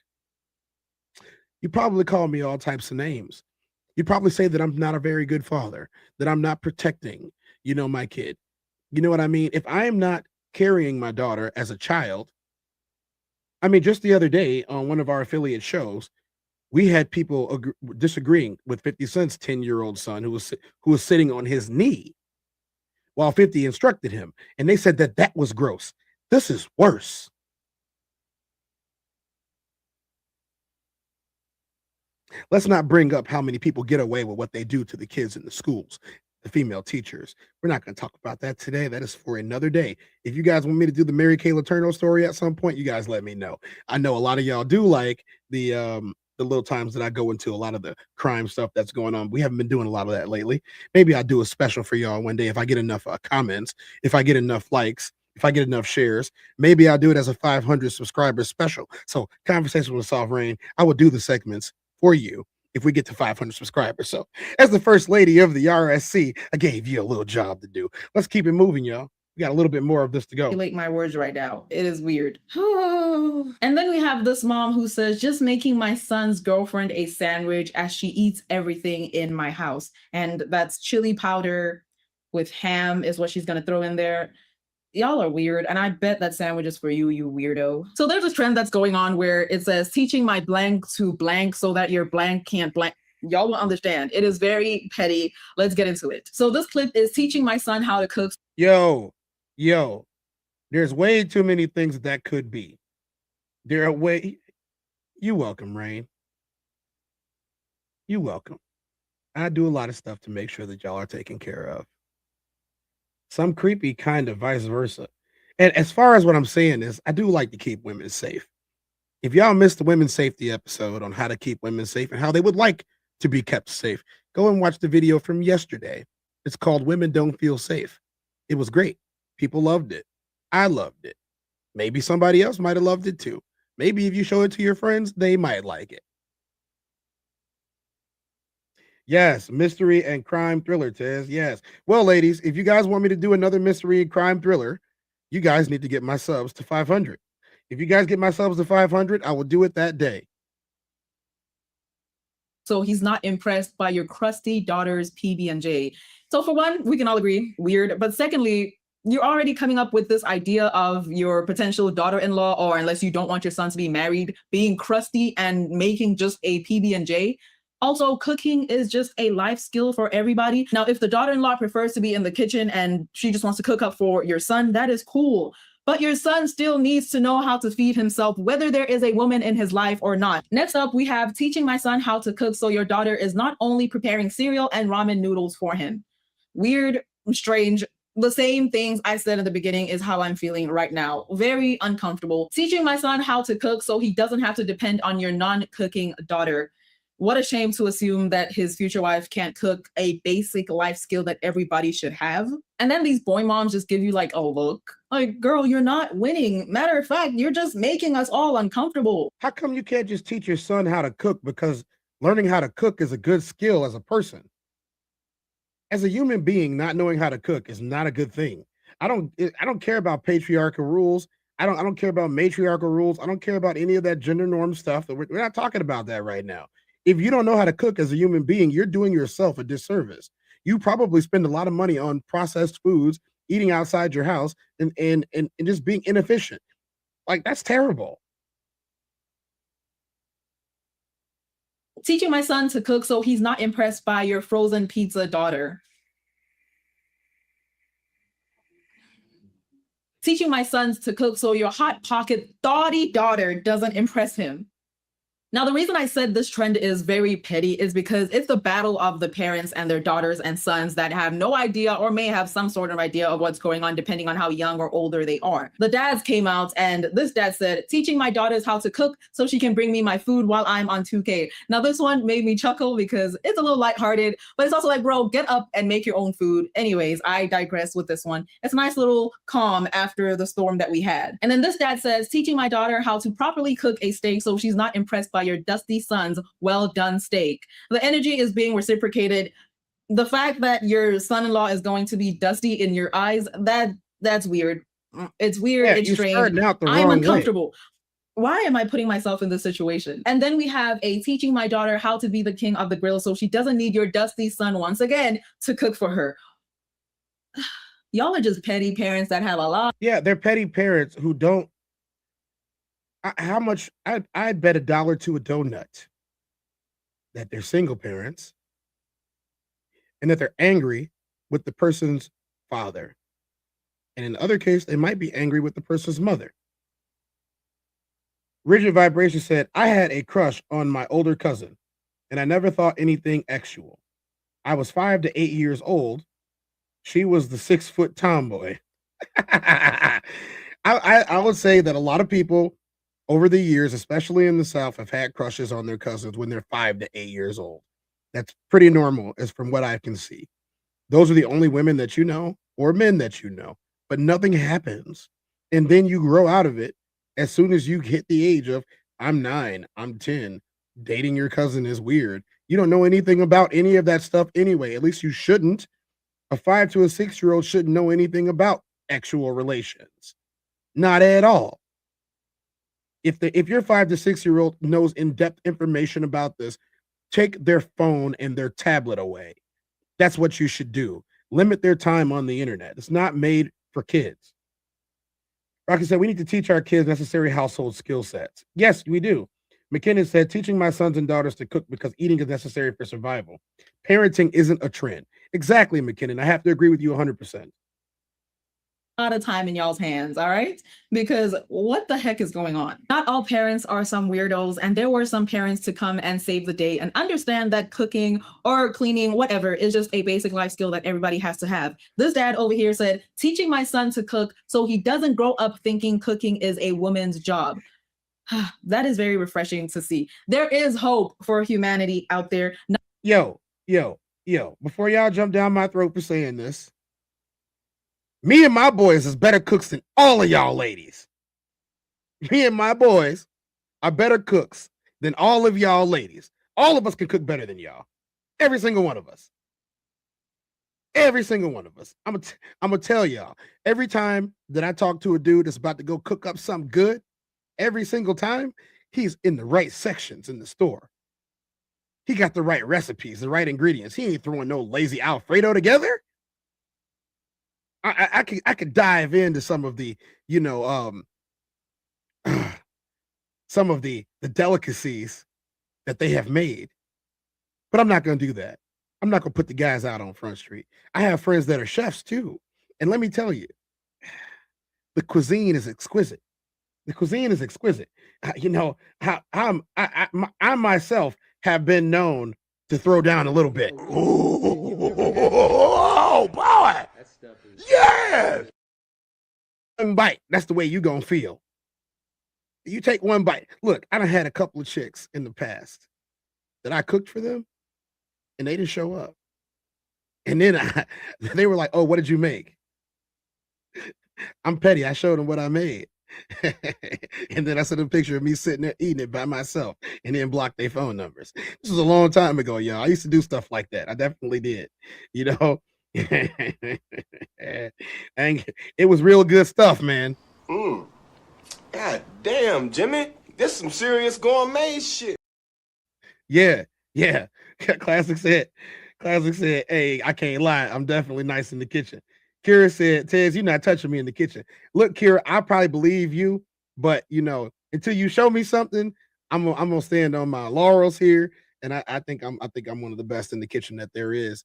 You probably call me all types of names. You probably say that I'm not a very good father, that I'm not protecting, you know, my kid. You know what I mean? If I am not carrying my daughter as a child, I mean, just the other day on one of our affiliate shows, We had people disagreeing with 50 Cent's 10-year-old son who was sitting on his knee while 50 instructed him, and they said that was gross. This is worse. Let's not bring up how many people get away with what they do to the kids in the schools, the female teachers. We're not going to talk about that today. That is for another day. If you guys want me to do the Mary Kay Letourneau story at some point, you guys let me know. I know a lot of y'all do like the little times that I go into a lot of the crime stuff that's going on. We haven't been doing a lot of that lately. Maybe I'll do a special for y'all one day if I get enough comments, if I get enough likes, if I get enough shares. Maybe I'll do it as a 500 subscribers special. So Conversation with Soft Rain, I will do the segments for you if we get to 500 subscribers. So as the first lady of the RSC, I gave you a little job to do. Let's keep it moving, y'all. We got a little bit more of this to go. Like my words right now. It is weird. And then we have this mom who says, just making my son's girlfriend a sandwich as she eats everything in my house. And that's chili powder with ham is what she's going to throw in there. Y'all are weird, and I bet that sandwich is for you, you weirdo. So there's a trend that's going on where it says teaching my blank to blank so that your blank can't blank. Y'all will understand. It is very petty. Let's get into it. So this clip is teaching my son how to cook. Yo, there's way too many things that could be. There are way. You welcome, Rain. You welcome. I do a lot of stuff to make sure that y'all are taken care of. Some creepy kind of vice versa. And as far as what I'm saying is, I do like to keep women safe. If y'all missed the women's safety episode on how to keep women safe and how they would like to be kept safe, go and watch the video from yesterday. It's called Women Don't Feel Safe. It was great. People loved it. I loved it. Maybe somebody else might have loved it too. Maybe if you show it to your friends, they might like it. Yes, mystery and crime thriller, Tez. Yes. Well, ladies, if you guys want me to do another mystery and crime thriller, you guys need to get my subs to 500. If you guys get my subs to 500, I will do it that day. So he's not impressed by your crusty daughter's PB&J. So for one, we can all agree, weird. But secondly, you're already coming up with this idea of your potential daughter-in-law, or unless you don't want your son to be married, being crusty and making just a PB&J. Also, cooking is just a life skill for everybody. Now, if the daughter-in-law prefers to be in the kitchen and she just wants to cook up for your son, that is cool. But your son still needs to know how to feed himself, whether there is a woman in his life or not. Next up, we have teaching my son how to cook so your daughter is not only preparing cereal and ramen noodles for him. Weird, strange. The same things I said in the beginning is how I'm feeling right now. Very uncomfortable. Teaching my son how to cook so he doesn't have to depend on your non-cooking daughter. What a shame to assume that his future wife can't cook, a basic life skill that everybody should have. And then these boy moms just give you like, oh, look, like, girl, you're not winning. Matter of fact, you're just making us all uncomfortable. How come you can't just teach your son how to cook? Because learning how to cook is a good skill as a person. As a human being, not knowing how to cook is not a good thing. I don't care about patriarchal rules. I don't care about matriarchal rules. I don't care about any of that gender norm stuff. We're not talking about that right now. If you don't know how to cook as a human being, you're doing yourself a disservice. You probably spend a lot of money on processed foods, eating outside your house, and just being inefficient. Like, that's terrible. Teaching my son to cook so he's not impressed by your frozen pizza daughter. Teaching my sons to cook so your hot pocket thoughty daughter doesn't impress him. Now, the reason I said this trend is very petty is because it's the battle of the parents and their daughters and sons that have no idea or may have some sort of idea of what's going on depending on how young or older they are. The dads came out and this dad said, teaching my daughters how to cook so she can bring me my food while I'm on 2K. Now, this one made me chuckle because it's a little lighthearted, but it's also like, bro, get up and make your own food. Anyways, I digress with this one. It's a nice little calm after the storm that we had. And then this dad says, teaching my daughter how to properly cook a steak so she's not impressed by your dusty son's well done steak. The energy is being reciprocated. The fact that your son-in-law is going to be dusty in your eyes, that's weird. It's weird. Yeah, it's strange. I'm uncomfortable. Why am I putting myself in this situation? And then we have a teaching my daughter how to be the king of the grill so she doesn't need your dusty son once again to cook for her. Y'all are just petty parents that have a lot. Yeah, they're petty parents who don't. How much? I'd bet $1 to a donut that they're single parents and that they're angry with the person's father. And in the other case, they might be angry with the person's mother. Rigid Vibration said, I had a crush on my older cousin, and I never thought anything actual. I was 5 to 8 years old. She was the 6-foot tomboy. I would say that a lot of people over the years, especially in the South, have had crushes on their cousins when they're 5 to 8 years old. That's pretty normal, as from what I can see. Those are the only women that you know or men that you know, but nothing happens. And then you grow out of it as soon as you hit the age of, I'm 9, I'm 10, dating your cousin is weird. You don't know anything about any of that stuff anyway. At least you shouldn't. A 5 to a 6-year-old shouldn't know anything about actual relations. Not at all. If your 5 to 6-year-old knows in-depth information about this, take their phone and their tablet away. That's what you should do. Limit their time on the internet. It's not made for kids. Rocky said, we need to teach our kids necessary household skill sets. Yes, we do. McKinnon said, teaching my sons and daughters to cook because eating is necessary for survival. Parenting isn't a trend. Exactly, McKinnon. I have to agree with you 100%. A lot of time in y'all's hands, all right? Because what the heck is going on? Not all parents are some weirdos, and there were some parents to come and save the day and understand that cooking or cleaning, whatever, is just a basic life skill that everybody has to have. This dad over here said, teaching my son to cook so he doesn't grow up thinking cooking is a woman's job. That is very refreshing to see. There is hope for humanity out there. Yo, before y'all jump down my throat for saying this, me and my boys is better cooks than all of y'all ladies. Me and my boys are better cooks than all of y'all ladies. All of us can cook better than y'all. Every single one of us. Every single one of us. I'm gonna tell y'all, every time that I talk to a dude that's about to go cook up something good, every single time, he's in the right sections in the store. He got the right recipes, the right ingredients. He ain't throwing no lazy Alfredo together. I could dive into some of the, some of the delicacies that they have made, but I'm not going to do that. I'm not going to put the guys out on Front Street. I have friends that are chefs too. And let me tell you, the cuisine is exquisite. The cuisine is exquisite. I myself have been known to throw down a little bit. Oh boy! Yes! One bite. That's the way you gonna feel. You take one bite. Look, I done had a couple of chicks in the past that I cooked for them, and they didn't show up. And then they were like, "Oh, what did you make?" I'm petty. I showed them what I made. And then I sent a picture of me sitting there eating it by myself and then blocked their phone numbers. This was a long time ago, y'all. I used to do stuff like that. I definitely did. And it was real good stuff, man. God damn, Jimmy. This some serious gourmet shit. Yeah. Classic said, hey, I can't lie. I'm definitely nice in the kitchen. Kira said, Tez, you're not touching me in the kitchen. Look, Kira, I probably believe you, but until you show me something, I'm gonna stand on my laurels here. And I think I'm one of the best in the kitchen that there is.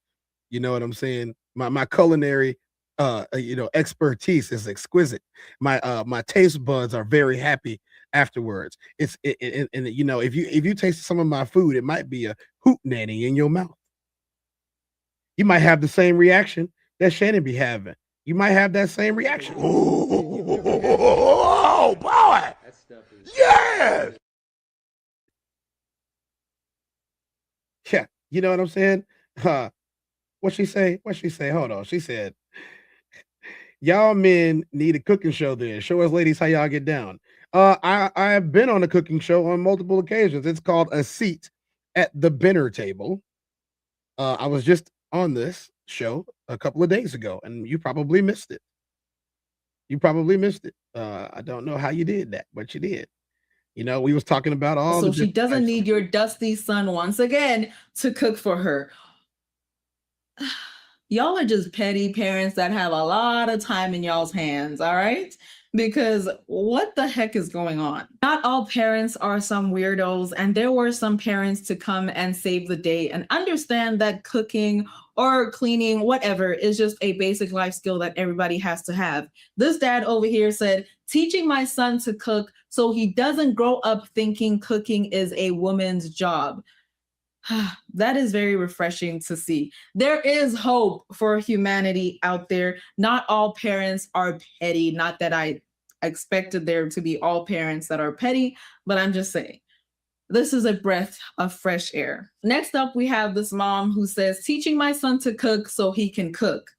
You know what I'm saying? My culinary expertise is exquisite. My taste buds are very happy afterwards. And if you taste some of my food, it might be a hoot nanny in your mouth. You might have the same reaction that Shannon be having. You might have that same reaction. Oh boy! Yes! Yeah, you know what I'm saying? What she say? Hold on. She said, y'all men need a cooking show then. Show us ladies how y'all get down. I have been on a cooking show on multiple occasions. It's called A Seat at the Dinner Table. I was just on this show a couple of days ago, and you probably missed it. I don't know how you did that, but you did. We was talking about all. So she doesn't need your dusty son once again to cook for her. Y'all are just petty parents that have a lot of time in y'all's hands, all right? Because what the heck is going on? Not all parents are some weirdos, and there were some parents to come and save the day and understand that cooking or cleaning, whatever, is just a basic life skill that everybody has to have. This dad over here said, teaching my son to cook so he doesn't grow up thinking cooking is a woman's job. That is very refreshing to see. There is hope for humanity out there. Not all parents are petty. Not that I expected there to be all parents that are petty, but I'm just saying. This is a breath of fresh air. Next up, we have this mom who says, teaching my son to cook so he can cook,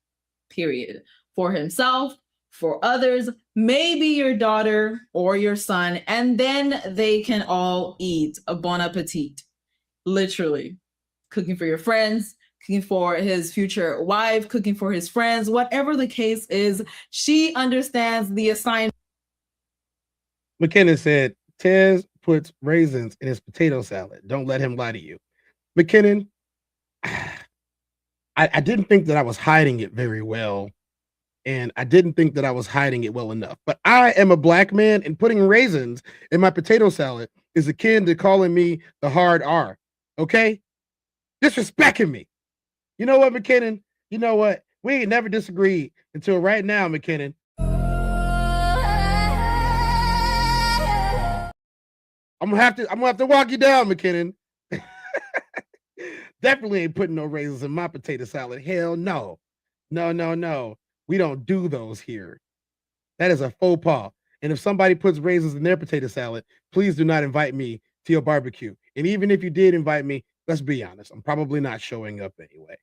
period. For himself, for others, maybe your daughter or your son, and then they can all eat. A bon appetit. Literally. Cooking for your friends, cooking for his future wife, cooking for his friends, whatever the case is, she understands the assignment. McKinnon said, Tez puts raisins in his potato salad. Don't let him lie to you. McKinnon, I didn't think that I was hiding it very well. And I didn't think that I was hiding it well enough. But I am a black man, and putting raisins in my potato salad is akin to calling me the hard R. Okay? Disrespecting me. You know what, McKinnon? You know what? We ain't never disagreed until right now, McKinnon. I'm gonna have to walk you down, McKinnon. Definitely ain't putting no raisins in my potato salad. Hell no. No. We don't do those here. That is a faux pas. And if somebody puts raisins in their potato salad, please do not invite me to your barbecue. And even if you did invite me, let's be honest, I'm probably not showing up anyway.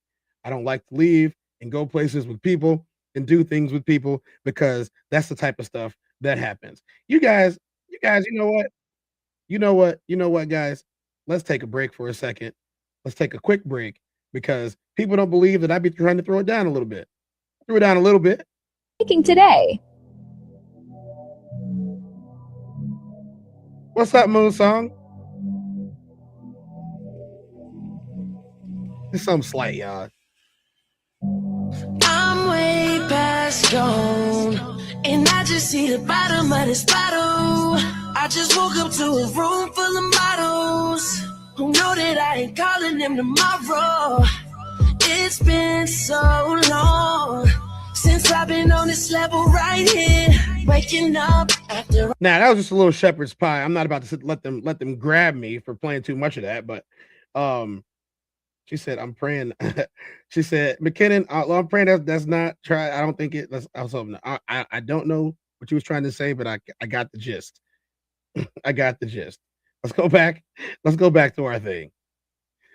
I don't like to leave and go places with people and do things with people because that's the type of stuff that happens. You guys, you know what, guys? Let's take a break for a second. Let's take a quick break because people don't believe that I be trying to throw it down a little bit. Throw it down a little bit. Making today. What's up, Moon Song? It's something slight, y'all. I'm way past gone, and I just see the bottom of this bottle. I just woke up to a room full of models who know that I ain't calling them tomorrow. It's been so long since I've been on this level right here, waking up after. Now that was just a little shepherd's pie. I'm not about to let them grab me for playing too much of that, but she said, I'm praying. She said, McKinnon, I'm praying that's not try. I don't think it. I don't know what you was trying to say, but I got the gist. I got the gist. Let's go back to our thing.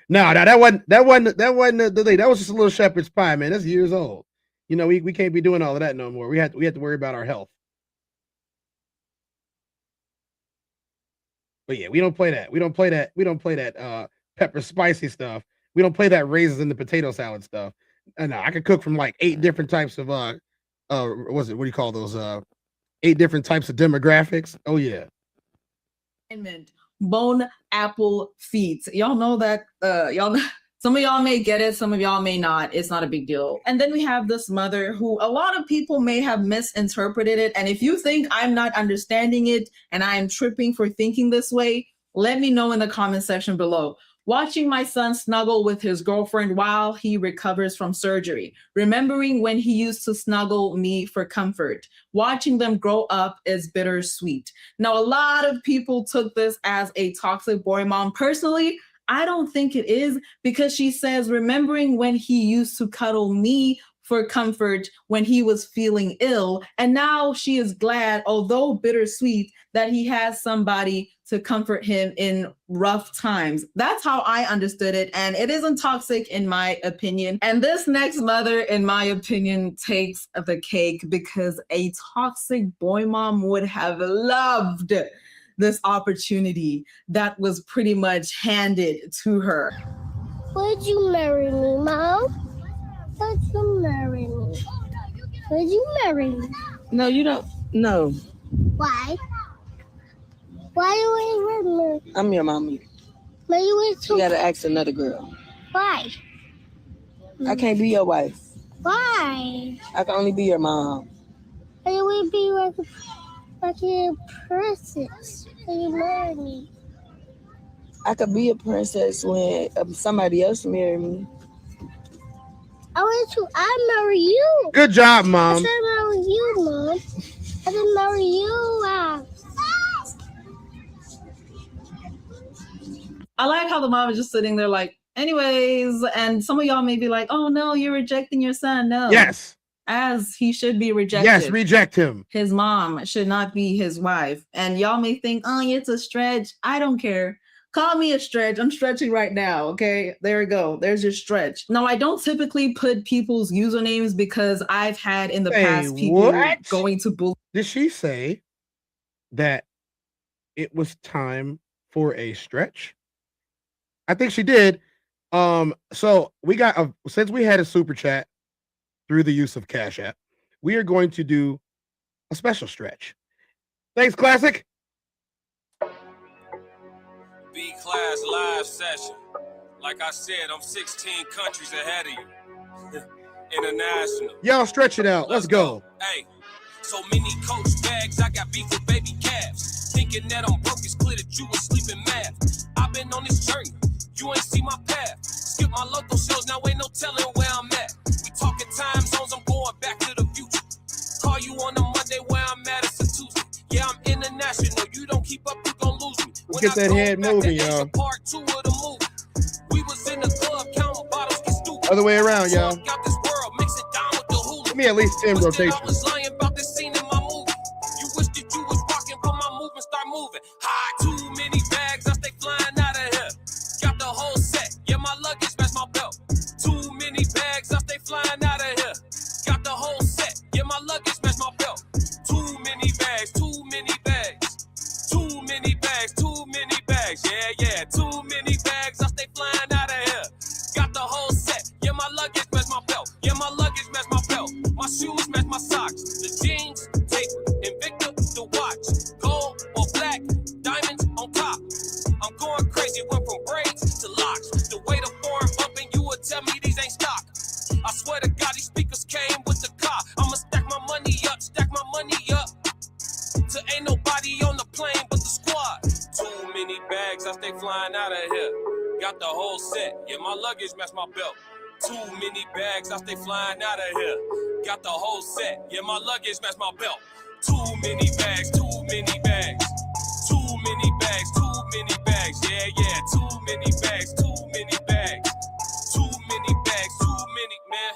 No, that wasn't the thing. That was just a little shepherd's pie, man. That's years old. You know, we can't be doing all of that no more. We have to worry about our health. But yeah, we don't play that. We don't play that pepper spicy stuff. We don't play that raisins in the potato salad stuff. And I could cook from like 8 different types of what do you call those 8 different types of demographics? Oh yeah. Bone apple feet. Y'all know that y'all know. Some of y'all may get it, some of y'all may not. It's not a big deal. And then we have this mother who a lot of people may have misinterpreted it. And if you think I'm not understanding it and I am tripping for thinking this way, let me know in the comment section below. Watching my son snuggle with his girlfriend while he recovers from surgery. Remembering when he used to snuggle me for comfort. Watching them grow up is bittersweet. Now, a lot of people took this as a toxic boy mom. Personally, I don't think it is, because she says, remembering when he used to cuddle me for comfort when he was feeling ill. And now she is glad, although bittersweet, that he has somebody to comfort him in rough times. That's how I understood it. And it isn't toxic in my opinion. And this next mother, in my opinion, takes the cake, because a toxic boy mom would have loved this opportunity that was pretty much handed to her. Would you marry me, Mom? Would you marry me? Would you marry me? No, you don't. No. Why? Why you ain't with me? I'm your mommy. But you ain't too. You gotta ask another girl. Why? I can't be your wife. Why? I can only be your mom. And you will be like. I can be a princess. Will you marry me? I could be a princess when somebody else marry me. I marry you. Good job, I Mom. said marry you, Mom. I didn't marry you. I like how the mom is just sitting there like, anyways, and some of y'all may be like, oh no, you're rejecting your son. No. Yes. As he should be rejected. Yes, reject him. His mom should not be his wife. And y'all may think, oh, it's a stretch. I don't care. Call me a stretch. I'm stretching right now. Okay, there we go. There's your stretch. Now, I don't typically put people's usernames because I've had in the past people going to bully. Did she say that it was time for a stretch? I think she did. So we got since we had a super chat through the use of Cash App, we are going to do a special stretch. Thanks, Classic. BClass live session. Like I said, I'm 16 countries ahead of you. International. Y'all stretch it out. Let's go. Hey, so many coach bags, I got beef with baby calves. Thinking that I'm broke, it's clear that you was sleeping math. I've been on this journey, you ain't see my path. Skip my local shows, now ain't no telling where I'm at. We talking time zones, I'm going back to the future. Call you on a Monday where I'm at, it's a Tuesday. Yeah, I'm international, you don't keep up, you gon' lose me. Let's get that head moving, y'all. Part 2 of the movie. We was in the club, counting bottles, get stupid. Other way around, y'all. Got this world, mix it down with the hula. Give me at least 10 rotations. I was lying about this scene in my movie. You wish that you was rocking, but my movement start moving. High, too many bags, I stay flying out of here. Got the whole set, yeah, my luggage match my belt. Too many bags, I stay flying out of here. Got the whole set, yeah, my luggage match my belt. Too many bags, too many bags. Too many bags, too many bags. Yeah, yeah, too many bags, I stay flying out of here. Got the whole set, yeah, my luggage match my belt. Yeah, my luggage match my belt. My shoes match my socks. The jeans, tape, Invicta, the watch. Gold or black, diamonds on top. I'm going crazy, went from braids to locks. The way the foreign bumping, you would tell me these ain't stock. I swear to God, these speakers came with the car. I'ma stack my money up, till ain't nobody on the plane but the squad. Too many bags, I stay flying out of here. Got the whole set, yeah, my luggage match my belt. Too many bags, I stay flying out of here. Got the whole set, yeah, my luggage match my belt. Too many bags, too many bags. Too many bags, too many bags. Yeah, yeah, too many bags, too many bags. Too many bags, too many, man.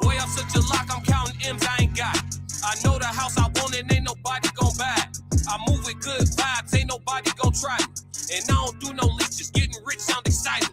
Boy, I'm such a lock, I'm counting M's, I ain't got it. I know the house I want and ain't nobody gon' buy it. I move with good vibes, ain't nobody gon' try it. And I don't do no leeches, getting rich sound exciting.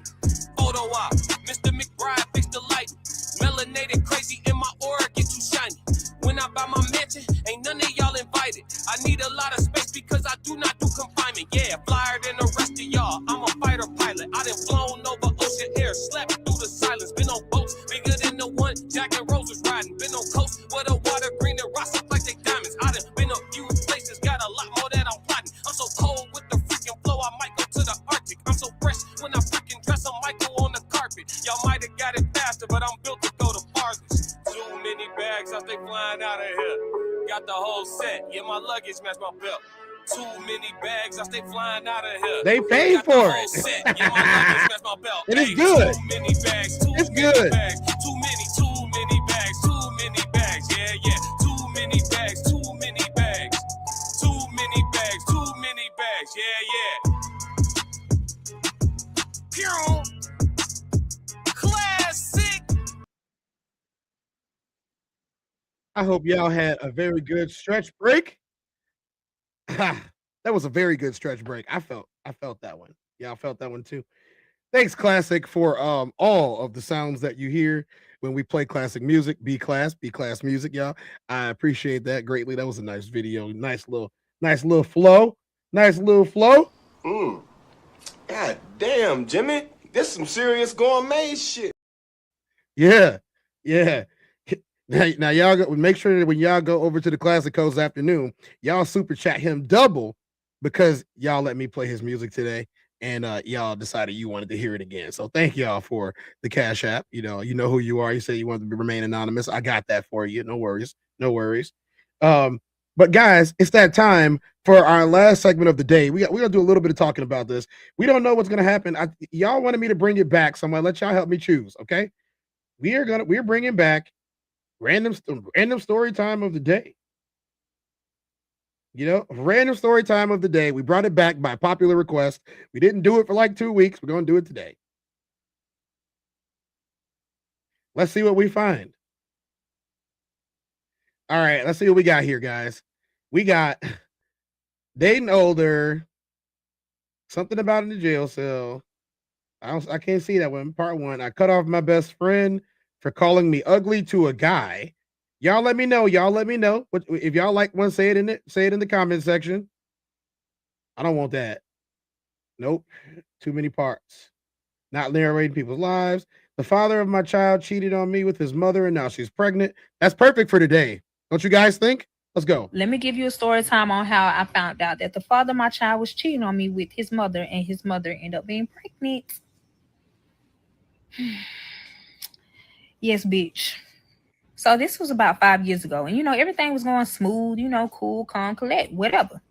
Photo op, Mr. McBride fix the light. Melanated crazy in my aura, get too shiny. When I buy my mansion, ain't none of y'all invited. I need a lot of space because I do not do confinement. Yeah, flyer than the rest of y'all, I'm a fighter pilot. I done flown over ocean air, slept through the silence. Been on boats bigger than the one Jack and Rose was riding. Been on coast where the water green and rocks look like they diamonds. I done been a few places, got a lot more that I'm plotting. I'm so cold with the freaking flow, I might go to the Arctic. I'm so fresh when I freaking dress, I might go on the carpet. Y'all might have got it faster, but I'm built to go the farthest. Too many bags, I stay flying out of here. Got the whole set, yeah, my luggage match my belt. Too many bags, I stay flying out of here. They paid Got the for whole it. set, yeah, my luggage match my belt. It is Hey, good. Too many bags, too It's many good. bags. Too many bags, too many bags. Yeah, yeah. Too many bags, too many bags. Too many bags, too many bags. Yeah, yeah. Pure classic. I hope y'all had a very good stretch break. That was a very good stretch break. I felt that one. Y'all felt that one too. Thanks, Classic, for all of the sounds that you hear when we play classic music. B-Class music, y'all. I appreciate that greatly. That was a nice video. Nice little flow. Nice little flow. God damn, Jimmy. This some serious gourmet shit. Yeah. Now y'all make sure that when y'all go over to the Classic Coast afternoon, y'all super chat him double because y'all let me play his music today. And y'all decided you wanted to hear it again. So thank y'all for the Cash App. You know who you are. You said you wanted to remain anonymous. I got that for you. No worries. But guys, it's that time for our last segment of the day. We're gonna do a little bit of talking about this. We don't know what's gonna happen. Y'all wanted me to bring it back, so I'm gonna let y'all help me choose. Okay, we're bringing back random story time of the day. You know, random story time of the day. We brought it back by popular request. We didn't do it for like 2 weeks. We're gonna do it today. Let's see what we find. All right, let's see what we got here, guys. We got dating older, something about in the jail cell. I can't see that one. Part 1. I cut off my best friend for calling me ugly to a guy. Y'all let me know. Y'all let me know. If y'all like one, say it in the comment section. I don't want that. Nope. Too many parts. Not narrating people's lives. The father of my child cheated on me with his mother, and now she's pregnant. That's perfect for today. Don't you guys think? Let's go. Let me give you a story time on how I found out that the father of my child was cheating on me with his mother, and his mother ended up being pregnant. Yes, bitch. So this was about 5 years ago, and everything was going smooth, cool, calm, collect, whatever.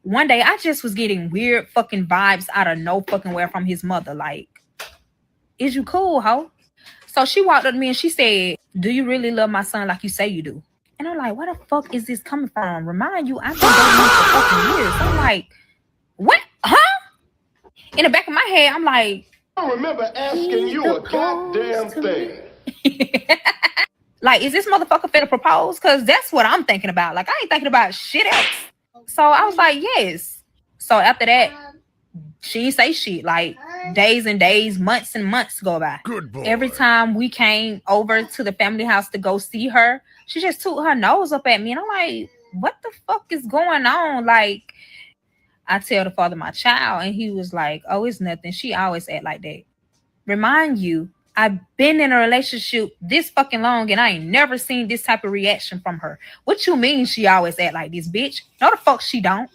One day I just was getting weird fucking vibes out of no fucking where from his mother. Like, is you cool, ho? So she walked up to me and she said, "Do you really love my son like you say you do?" And I'm like, where the fuck is this coming from? Remind you, I've been dating him for fucking years. I'm like, what? Huh? In the back of my head, I'm like, I don't remember asking you a goddamn thing. Like, is this motherfucker finna propose? Because that's what I'm thinking about. Like, I ain't thinking about shit else. So I was like, yes. So after that, she didn't say shit. Like, days and days, months and months go by. Good boy. Every time we came over to the family house to go see her, she just took her nose up at me. And I'm like, what the fuck is going on? Like, I tell the father of my child, and he was like, oh, it's nothing. She always act like that. Remind you, I've been in a relationship this fucking long, and I ain't never seen this type of reaction from her. What you mean she always act like this, bitch? No, the fuck she don't.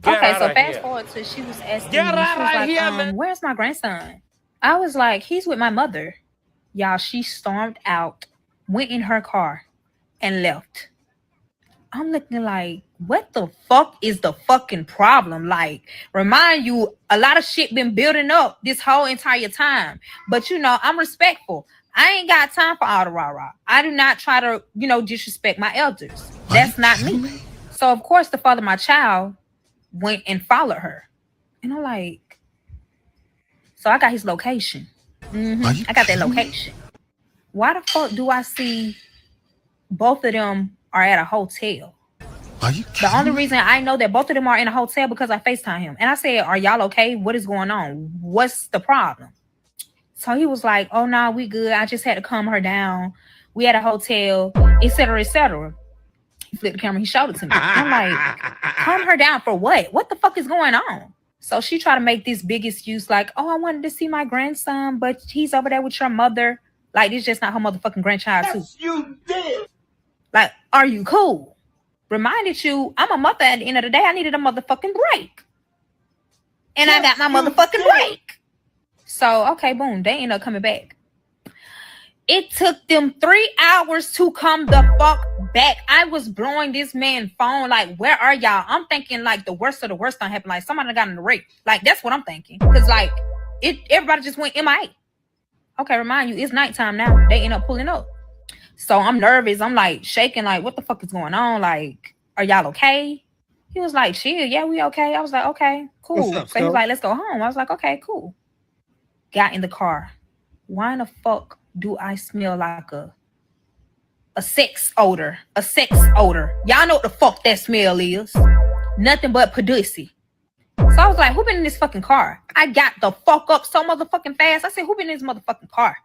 Okay, so fast forward to she was asking me, she was like, where's my grandson? I was like, he's with my mother. Y'all, she stormed out, went in her car, and left. I'm looking like, what the fuck is the fucking problem? Like, remind you, a lot of shit been building up this whole entire time. But, I'm respectful. I ain't got time for all the rah-rah. I do not try to, disrespect my elders. That's not me. So, of course, the father of my child went and followed her. And I'm like, so I got his location. I got that location. Why the fuck do I see both of them are at a hotel? The only reason I know that both of them are in a hotel because I FaceTime him. And I said, are y'all okay? What is going on? What's the problem? So he was like, oh, no, we good. I just had to calm her down. We at a hotel, etc., etc. He flipped the camera. He showed it to me. I'm like, calm her down for what? What the fuck is going on? So she tried to make this big excuse like, oh, I wanted to see my grandson, but he's over there with your mother. Like, this just not her motherfucking grandchild, too. Yes, you did. Like, are you cool? Reminded you, I'm a mother at the end of the day. I needed a motherfucking break. And yes, I got my motherfucking break. So, okay, boom. They ended up coming back. It took them 3 hours to come the fuck back. I was blowing this man's phone like, where are y'all? I'm thinking like the worst of the worst gonna happen. Like somebody got in the rape. Like that's what I'm thinking. Cause like everybody just went MIA. Okay, remind you, it's nighttime now. They end up pulling up. So I'm nervous. I'm like shaking, like, what the fuck is going on? Like, are y'all okay? He was like, chill, yeah, we okay. I was like, okay, cool. So he was like, let's go home. I was like, okay, cool. Got in the car. Why in the fuck do I smell like a sex odor? A sex odor. Y'all know what the fuck that smell is. Nothing but pussy. So I was like, who been in this fucking car? I got the fuck up so motherfucking fast. I said, who been in this motherfucking car?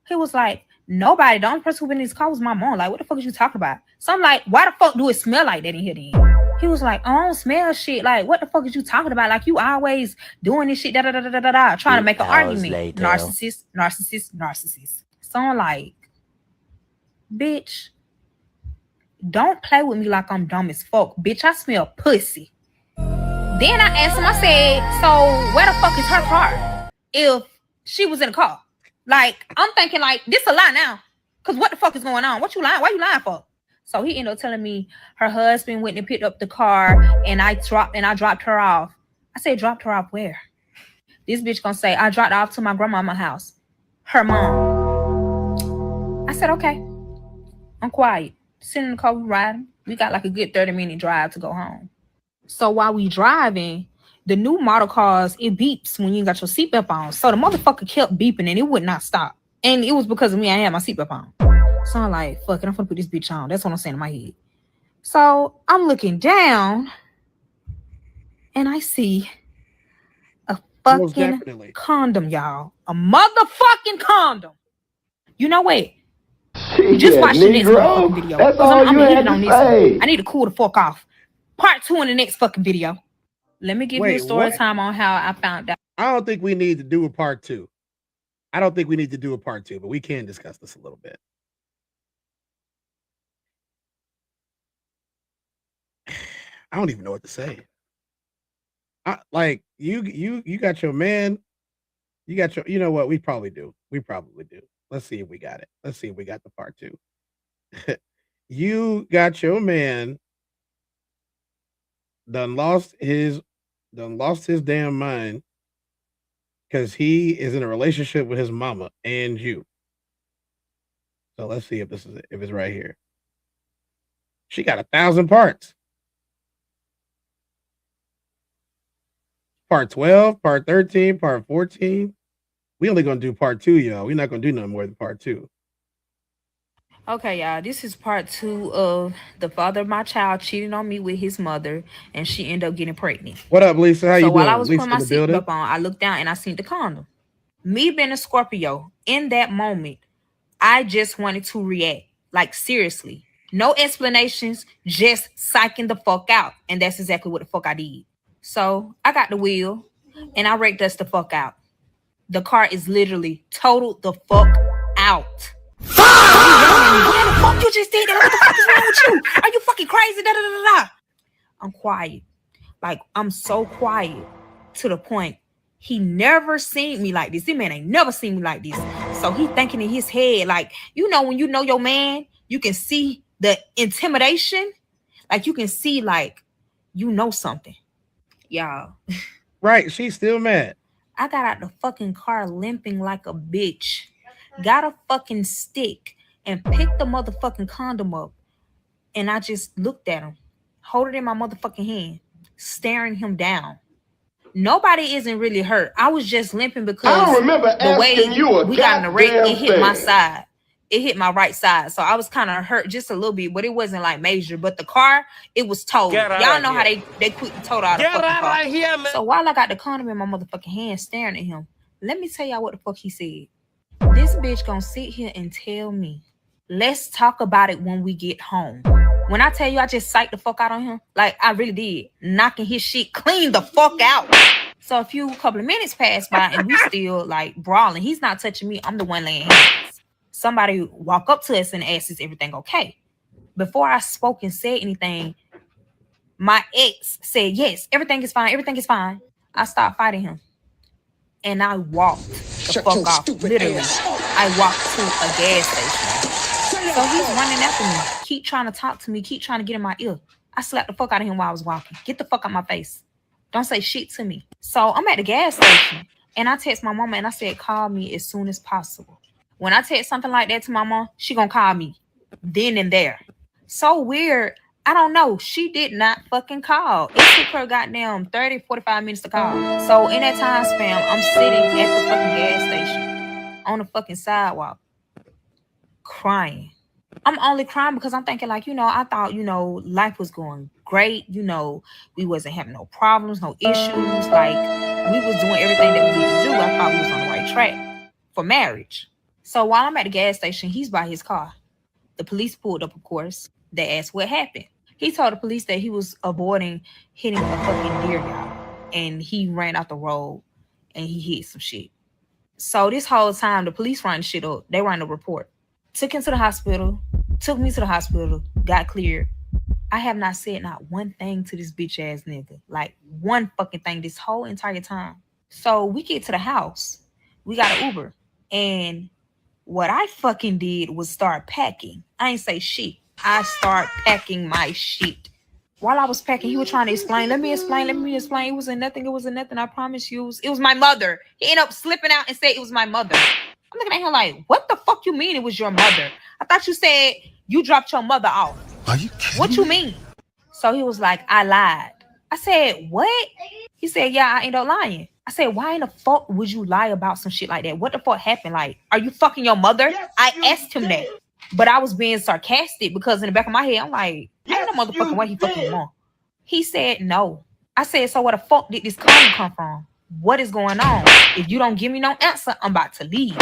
He was like, nobody. The only person who been in this car was my mom. Like, what the fuck is you talking about? So I'm like, why the fuck do it smell like that in here then? He was like, I don't smell shit. Like, what the fuck is you talking about? Like, you always doing this shit, trying to make an argument. Later. Narcissist. So I'm like, bitch, don't play with me like I'm dumb as fuck. Bitch, I smell pussy. Then I asked him, I said, so where the fuck is her car? If she was in the car. Like, I'm thinking like, this a lie now. Cause what the fuck is going on? What you lying? Why you lying for? So he ended up telling me her husband went and picked up the car and I dropped her off. I said, dropped her off where? This bitch gonna say, I dropped her off to my grandmama's house. Her mom. I said, okay. I'm quiet. Sitting in the car, we riding. We got like a good 30-minute drive to go home. So while we driving, the new model cars, it beeps when you ain't got your seatbelt on. So the motherfucker kept beeping and it would not stop. And it was because of me, I had my seatbelt on. So I'm like, fuck it, I'm gonna put this bitch on. That's what I'm saying in my head. So I'm looking down and I see a fucking condom, y'all. A motherfucking condom. You know what? Just watch the next motherfucking video. That's all I'm you had hitting to on this say. one. I need to cool the fuck off. Part 2 in the next fucking video. Let me give you a story time on how I found out. I don't think we need to do a part 2. I don't think we need to do a part 2, but we can discuss this a little bit. I don't even know what to say. Like you got your man. You got your. You know what? We probably do. Let's see if we got it. Let's see if we got the part 2. You got your man. Done lost his damn mind because he is in a relationship with his mama and you. So let's see if this is it, if it's right here. She got 1,000 parts. Part 12, part 13, part 14. We only gonna do part 2, y'all. We're not gonna do nothing more than part 2. Okay, y'all, this is part 2 of the father of my child cheating on me with his mother, and she ended up getting pregnant. What up, Lisa? How you doing? So while I was Lisa putting my in the building? seatbelt on, I looked down and I seen the condom. Me being a Scorpio, in that moment, I just wanted to react. Like, seriously. No explanations, just psyching the fuck out. And that's exactly what the fuck I did. So I got the wheel and I wrecked us the fuck out. The car is literally totaled the fuck out. Why the fuck you just did that? What the fuck is wrong with you? Are you fucking crazy? Da, da, da, da. I'm quiet. Like, I'm so quiet to the point he never seen me like this. This man ain't never seen me like this. So he thinking in his head, like, you know, when you know your man, you can see the intimidation. Like, you can see, like, you know something. Y'all. Right, she's still mad. I got out the fucking car limping like a bitch. Got a fucking stick and picked the motherfucking condom up. And I just looked at him, hold it in my motherfucking hand, staring him down. Nobody isn't really hurt. I was just limping because I don't remember the way asking you a we got in the wreck, goddamn it hit my thing. side. It hit my right side. So I was kind of hurt just a little bit, but it wasn't like major. But the car, it was totaled. Y'all know how they quick to total out a fucking car. Here, man. So while I got the condom in my motherfucking hand staring at him, let me tell y'all what the fuck he said. This bitch gonna sit here and tell me, let's talk about it when we get home. When I tell you I just psyched the fuck out on him, like I really did, knocking his shit clean the fuck out. So a couple of minutes passed by and we still like brawling. He's not touching me. I'm the one laying hands. Somebody walk up to us and ask, is everything okay? Before I spoke and said anything, my ex said, yes, everything is fine. Everything is fine. I stopped fighting him. And I walked the fuck off. Literally. I walked to a gas station. So he's running after me. Keep trying to talk to me. Keep trying to get in my ear. I slapped the fuck out of him while I was walking. Get the fuck out my face. Don't say shit to me. So I'm at the gas station. And I text my mama and I said, call me as soon as possible. When I text something like that to my mom, she gonna call me then and there. So weird. I don't know. She did not fucking call. It took her goddamn 30, 45 minutes to call. So in that time span, I'm sitting at the fucking gas station on the fucking sidewalk crying. I'm only crying because I'm thinking like, I thought, life was going great. We wasn't having no problems, no issues. Like we was doing everything that we needed to do. I thought we was on the right track for marriage. So while I'm at the gas station, he's by his car. The police pulled up, of course. They asked what happened. He told the police that he was avoiding hitting a fucking deer, y'all. And he ran out the road and he hit some shit. So this whole time, the police ran shit up. They ran a report. Took me to the hospital, got cleared. I have not said not one thing to this bitch ass nigga. Like one fucking thing this whole entire time. So we get to the house. We got an Uber. And what I fucking did was start packing. I ain't say shit. I start packing my shit. While I was packing, he was trying to explain. Let me explain. It wasn't nothing. I promise you. It was my mother. He ended up slipping out and said it was my mother. I'm looking at him like, what the fuck you mean it was your mother? I thought you said you dropped your mother off. Are you kidding? What you mean? So he was like, I lied. I said, what? He said, yeah, I ended up lying. I said, why in the fuck would you lie about some shit like that? What the fuck happened? Like, are you fucking your mother? Yes, I asked him that. But I was being sarcastic because in the back of my head, I'm like, I ain't no motherfucking way he fucking mom. He said no. I said, so where the fuck did this condom come from? What is going on? If you don't give me no answer, I'm about to leave.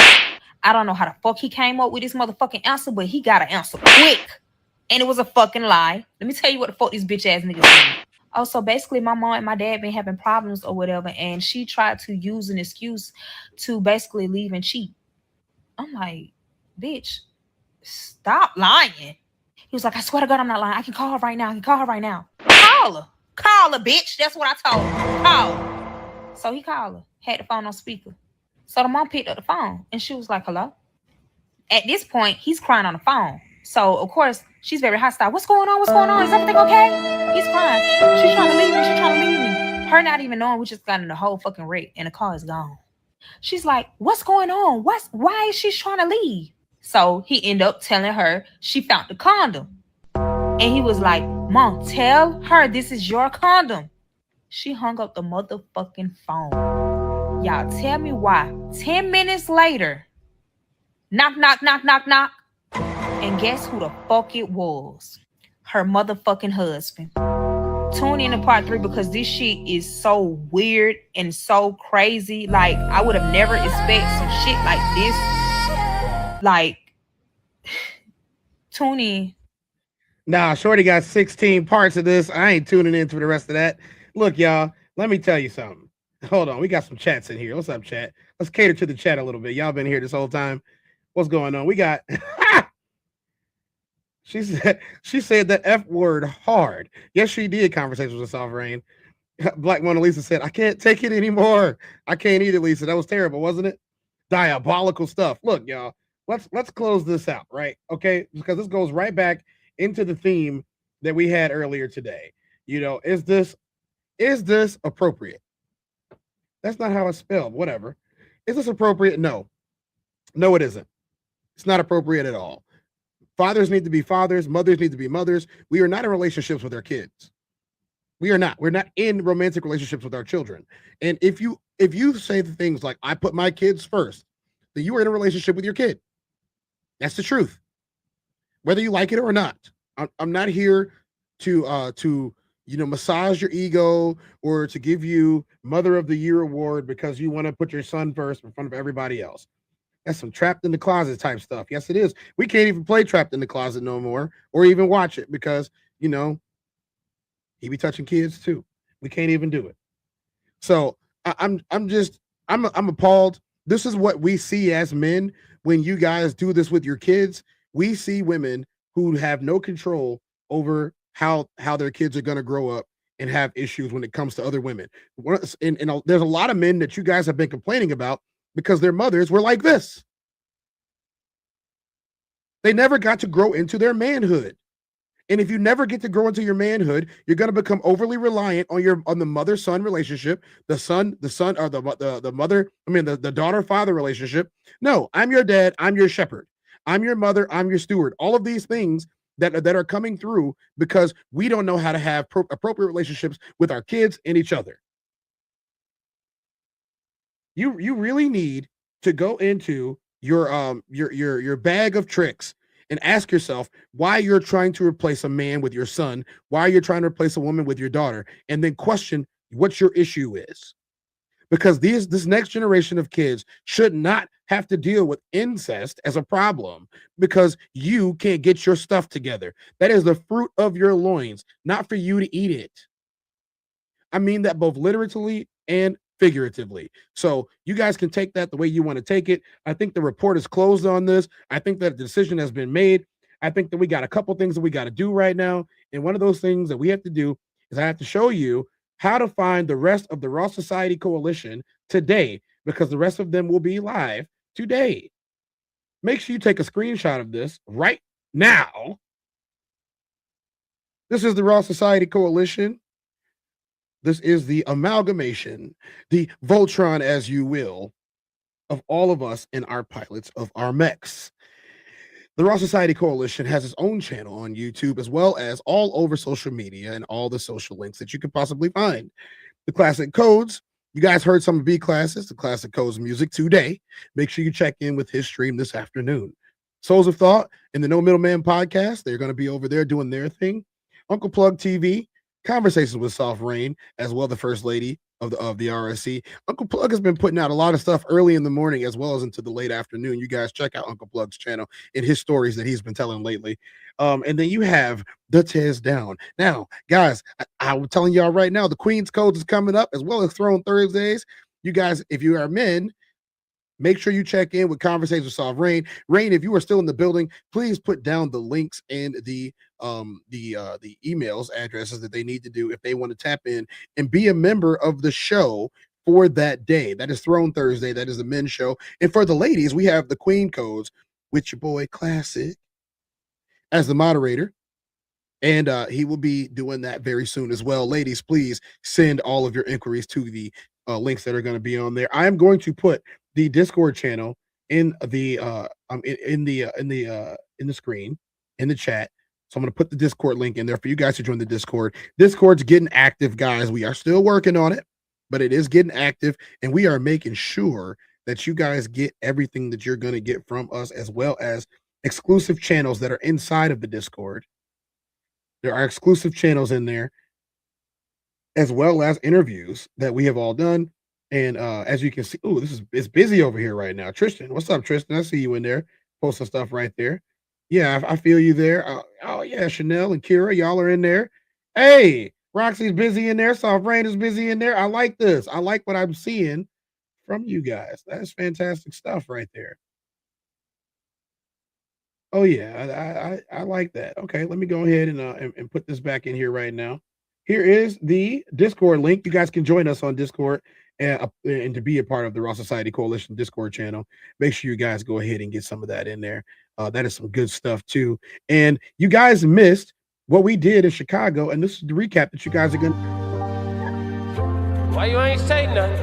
I don't know how the fuck he came up with this motherfucking answer, but he got an answer quick. And it was a fucking lie. Let me tell you what the fuck these bitch ass niggas did. Oh, so basically my mom and my dad been having problems or whatever, and she tried to use an excuse to basically leave and cheat. I'm like, bitch, stop lying. He was like, I swear to God, I'm not lying. I can call her right now. Call her. Call her, bitch. That's what I told him. Call her. So he called her. Had the phone on speaker. So the mom picked up the phone and she was like, hello? At this point, he's crying on the phone. So, of course, she's very hostile. What's going on? Is everything okay? He's crying. She's trying to leave me. Her not even knowing we just got in the whole fucking wreck and the car is gone. She's like, what's going on? Why is she trying to leave? So he ended up telling her she found the condom. And he was like, Mom, tell her this is your condom. She hung up the motherfucking phone. Y'all tell me why. 10 minutes later, knock, knock, knock, knock, knock. And guess who the fuck it was? Her motherfucking husband. Tune in to part 3 because this shit is so weird and so crazy. Like, I would have never expected some shit like this. Like, tune in. Nah, Shorty got 16 parts of this. I ain't tuning in for the rest of that. Look, y'all, let me tell you something. Hold on, we got some chats in here. What's up, chat? Let's cater to the chat a little bit. Y'all been here this whole time. What's going on? We got... She said that F word hard. Yes, she did. Conversations with Sovereign. Black Mona Lisa said, I can't take it anymore. I can't eat it, Lisa. That was terrible, wasn't it? Diabolical stuff. Look, y'all, let's close this out, right? Okay, because this goes right back into the theme that we had earlier today. You know, is this appropriate? That's not how it's spelled. Whatever. Is this appropriate? No, it isn't. It's not appropriate at all. Fathers need to be fathers. Mothers need to be mothers. We are not in relationships with our kids. We are not. We're not in romantic relationships with our children. And if you say the things like, I put my kids first, then you are in a relationship with your kid. That's the truth. Whether you like it or not. I'm not here to massage your ego or to give you Mother of the Year award because you want to put your son first in front of everybody else. That's some trapped in the closet type stuff. Yes, it is. We can't even play trapped in the closet no more or even watch it because, he be touching kids too. We can't even do it. So I'm appalled. This is what we see as men when you guys do this with your kids. We see women who have no control over how their kids are going to grow up and have issues when it comes to other women. And there's a lot of men that you guys have been complaining about because their mothers were like this. They never got to grow into their manhood. And if you never get to grow into your manhood, you're going to become overly reliant on the mother-son relationship, the daughter-father relationship. No, I'm your dad, I'm your shepherd. I'm your mother, I'm your steward. All of these things that are coming through because we don't know how to have appropriate relationships with our kids and each other. You really need to go into your bag of tricks and ask yourself why you're trying to replace a man with your son, why you're trying to replace a woman with your daughter, and then question what your issue is. Because this next generation of kids should not have to deal with incest as a problem because you can't get your stuff together. That is the fruit of your loins, not for you to eat it. I mean that both literally and figuratively. So you guys can take that the way you want to take it. I think the report is closed on this. I think that the decision has been made. I think that we got a couple things that we got to do right now. And one of those things that we have to do is I have to show you how to find the rest of the Raw Society Coalition today, because the rest of them will be live today. Make sure you take a screenshot of this right now This is the Raw Society Coalition. This is the amalgamation, the Voltron, as you will, of all of us and our pilots of our mechs. The Raw Society Coalition has its own channel on YouTube, as well as all over social media and all the social links that you could possibly find. The Classic Codes, you guys heard some of BClass's, the Classic Codes music today. Make sure you check in with his stream this afternoon. Souls of Thought and the No Middleman podcast, they're going to be over there doing their thing. Uncle Plug TV, Conversations with Soft Rain, as well the First Lady of the RSC. Uncle Plug has been putting out a lot of stuff early in the morning as well as into the late afternoon. You guys check out Uncle Plug's channel and his stories that he's been telling lately. And then you have the TezDown. Now, guys, I'm telling y'all right now, the Queen's Codes is coming up as well as Throne Thursdays. You guys, if you are men, make sure you check in with Conversations with Soft Rain. Rain, if you are still in the building, please put down the links and the emails addresses that they need to do if they want to tap in and be a member of the show for that day. That is Throne Thursday. That is the men's show. And for the ladies, we have the Queen Codes with your boy Classic as the moderator. And he will be doing that very soon as well. Ladies, please send all of your inquiries to the links that are going to be on there. I am going to put the Discord channel in the screen, in the chat. So I'm going to put the Discord link in there for you guys to join the Discord. Discord's getting active, guys. We are still working on it, but it is getting active, and we are making sure that you guys get everything that you're going to get from us, as well as exclusive channels that are inside of the Discord. There are exclusive channels in there, as well as interviews that we have all done. And as you can see, it's busy over here right now. Tristan, what's up, Tristan? I see you in there posting stuff right there. Yeah, I feel you there. Oh yeah, Chanel and Kira, y'all are in there. Hey, Roxy's busy in there. Soft Rain is busy in there. I like this. I like what I'm seeing from you guys. That's fantastic stuff right there. Oh yeah, I like that. Okay, let me go ahead and put this back in here right now. Here is the Discord link. You guys can join us on Discord and to be a part of the Raw Society Coalition Discord channel. Make sure you guys go ahead and get some of that in there. That is some good stuff too. And you guys missed what we did in Chicago, and this is the recap that you guys are gonna. Why you ain't say nothing?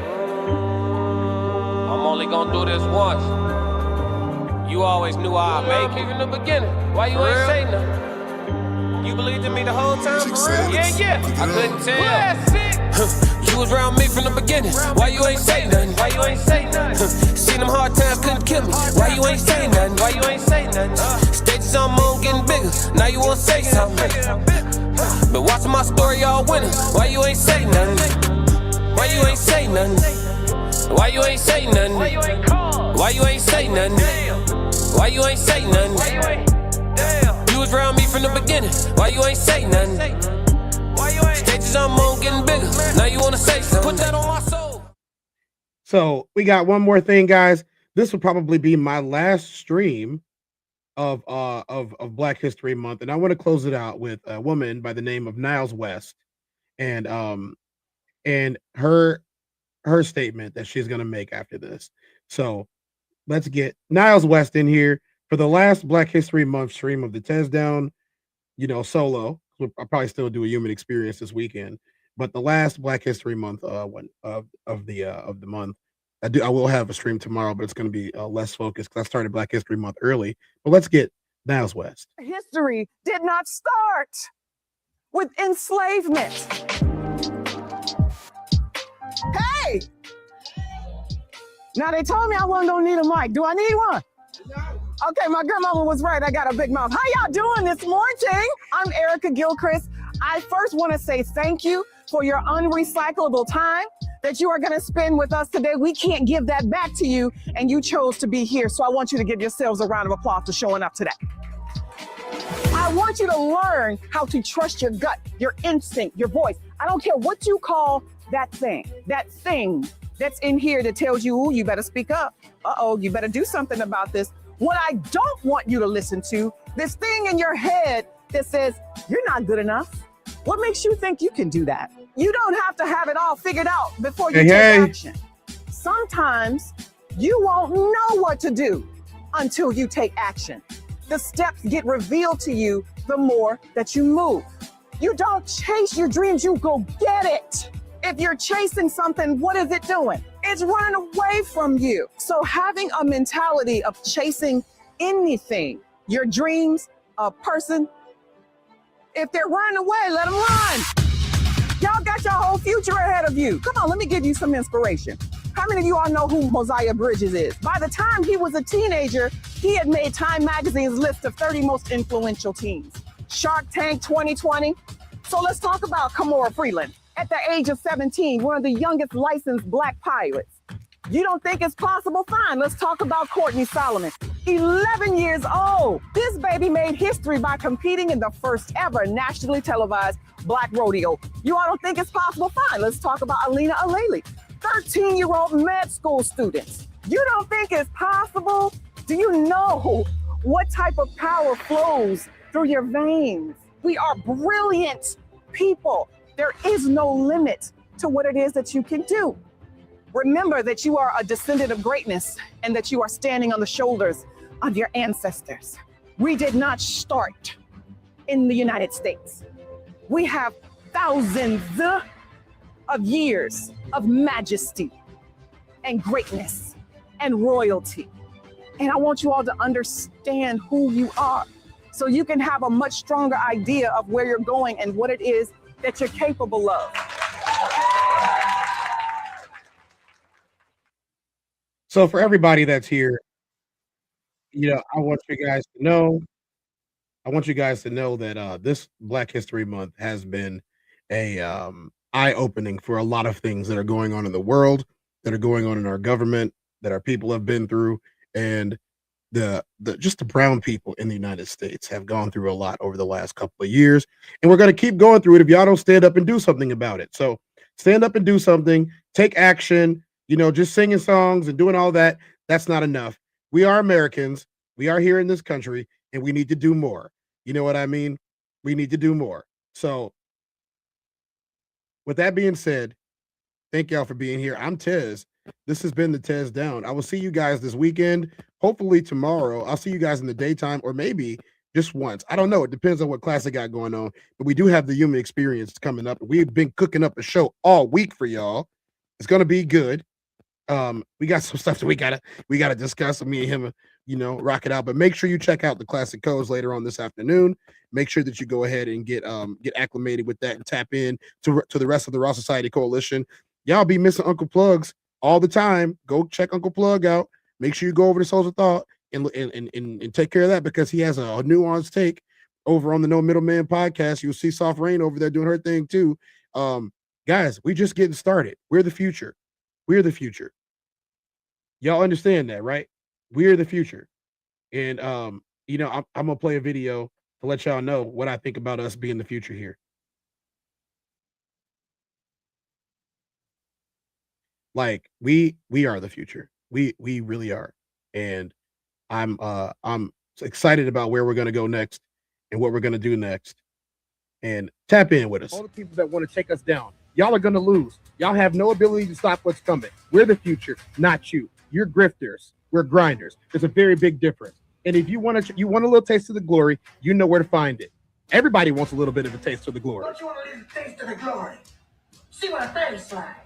I'm only gonna do this once. You always knew I'd make it from the beginning. Why you ain't say nothing? You believed in me the whole time, for real? Yeah. I couldn't tell. You was around me from the beginning. Why you ain't say nothing? Why you ain't say nothing? Seen them hard times, couldn't kill me. Why you ain't say nothing? Why you ain't say nothing? Stages on moon getting bigger. Now you wanna say something. But watching my story all winter. Why you ain't say nothing? Why you ain't say nothing? Why you ain't say nothing? Why you ain't call? Why you ain't say nothing? Why you ain't say nothing? Why you ain't? You was around me from the beginning. Why you ain't say nothing? Why you ain't? Stages on moon getting bigger. Now you wanna say something. Put that on my soul. So we got one more thing, guys. This will probably be my last stream of Black History Month, and I want to close it out with a woman by the name of Niles West, and her statement that she's gonna make after this. So let's get Niles West in here for the last Black History Month stream of the TezDown, solo. I'll probably still do a human experience this weekend, but the last Black History Month one of the month, I will have a stream tomorrow, but it's going to be less focused because I started Black History Month early. But let's get Niles West. History did not start with enslavement. Hey! Now they told me I don't need a mic. Do I need one? Okay, my grandmama was right. I got a big mouth. How y'all doing this morning? I'm Erica Gilchrist. I first want to say thank you for your unrecyclable time that you are going to spend with us today. We can't give that back to you, and you chose to be here. So I want you to give yourselves a round of applause for showing up today. I want you to learn how to trust your gut, your instinct, your voice. I don't care what you call that thing that's in here that tells you, ooh, you better speak up. Uh-oh, you better do something about this. What I don't want you to listen to, this thing in your head that says, you're not good enough. What makes you think you can do that? You don't have to have it all figured out before you take action. Sometimes you won't know what to do until you take action. The steps get revealed to you the more that you move. You don't chase your dreams, you go get it. If you're chasing something, what is it doing? It's running away from you. So having a mentality of chasing anything, your dreams, a person, if they're running away, let them run. Y'all got your whole future ahead of you. Come on, let me give you some inspiration. How many of you all know who Mosiah Bridges is? By the time he was a teenager, he had made Time Magazine's list of 30 most influential teens. Shark Tank 2020. So let's talk about Kamora Freeland. At the age of 17, one of the youngest licensed Black pilots. You don't think it's possible? Fine, let's talk about Courtney Solomon. 11 years old. This baby made history by competing in the first ever nationally televised Black rodeo. You all don't think it's possible? Fine, let's talk about Alina Aleli. 13-year-old med school students. You don't think it's possible? Do you know what type of power flows through your veins? We are brilliant people. There is no limit to what it is that you can do. Remember that you are a descendant of greatness and that you are standing on the shoulders of your ancestors. We did not start in the United States. We have thousands of years of majesty and greatness and royalty. And I want you all to understand who you are so you can have a much stronger idea of where you're going and what it is that you're capable of. So for everybody that's here, I want you guys to know that this Black History Month has been a eye-opening for a lot of things that are going on in the world, that are going on in our government, that our people have been through, and the brown people in the United States have gone through a lot over the last couple of years, and we're going to keep going through it if y'all don't stand up and do something about it. So stand up and do something, take action. Just singing songs and doing all that, that's not enough. We are Americans. We are here in this country, and we need to do more. You know what I mean? We need to do more. So with that being said, thank y'all for being here. I'm Tez. This has been the TezDown. I will see you guys this weekend. Hopefully tomorrow. I'll see you guys in the daytime or maybe just once. I don't know. It depends on what class I got going on. But we do have the human experience coming up. We've been cooking up a show all week for y'all. It's going to be good. We got some stuff that we gotta discuss. Me and him, rock it out. But make sure you check out the classic codes later on this afternoon. Make sure that you go ahead and get acclimated with that and tap in to the rest of the Raw Society Coalition. Y'all be missing Uncle Plugs all the time. Go check Uncle Plug out. Make sure you go over to Souls of Thought and take care of that because he has a nuanced take over on the No Middleman podcast. You'll see Soft Rain over there doing her thing too. Guys, we just getting started. We're the future. We're the future. Y'all understand that, right? We're the future. And I'm gonna play a video to let y'all know what I think about us being the future here. Like we are the future. We really are. And I'm excited about where we're gonna go next and what we're gonna do next. And tap in with us. All the people that want to take us down, y'all are gonna lose. Y'all have no ability to stop what's coming. We're the future, not you. You're grifters. We're grinders. There's a very big difference. And if you want a little taste of the glory, you know where to find it. Everybody wants a little bit of a taste of the glory. Don't you want a little taste of the glory? See what I taste like.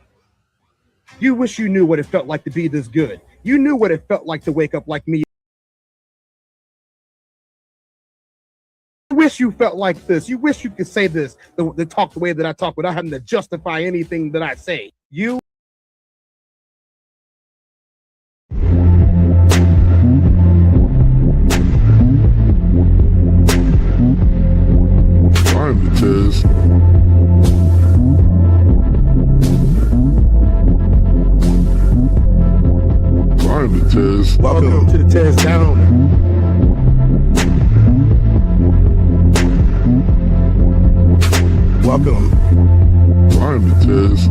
You wish you knew what it felt like to be this good. You knew what it felt like to wake up like me. You wish you felt like this. You wish you could say this, the talk the way that I talk without having to justify anything that I say. You I'm the Tez. I'm the Tez. Welcome to the TezDown. Welcome. I'm the Tez.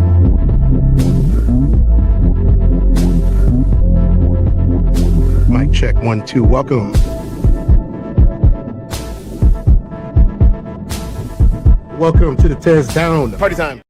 Mic check 1 2. Welcome. Welcome to the TezDown. Party time.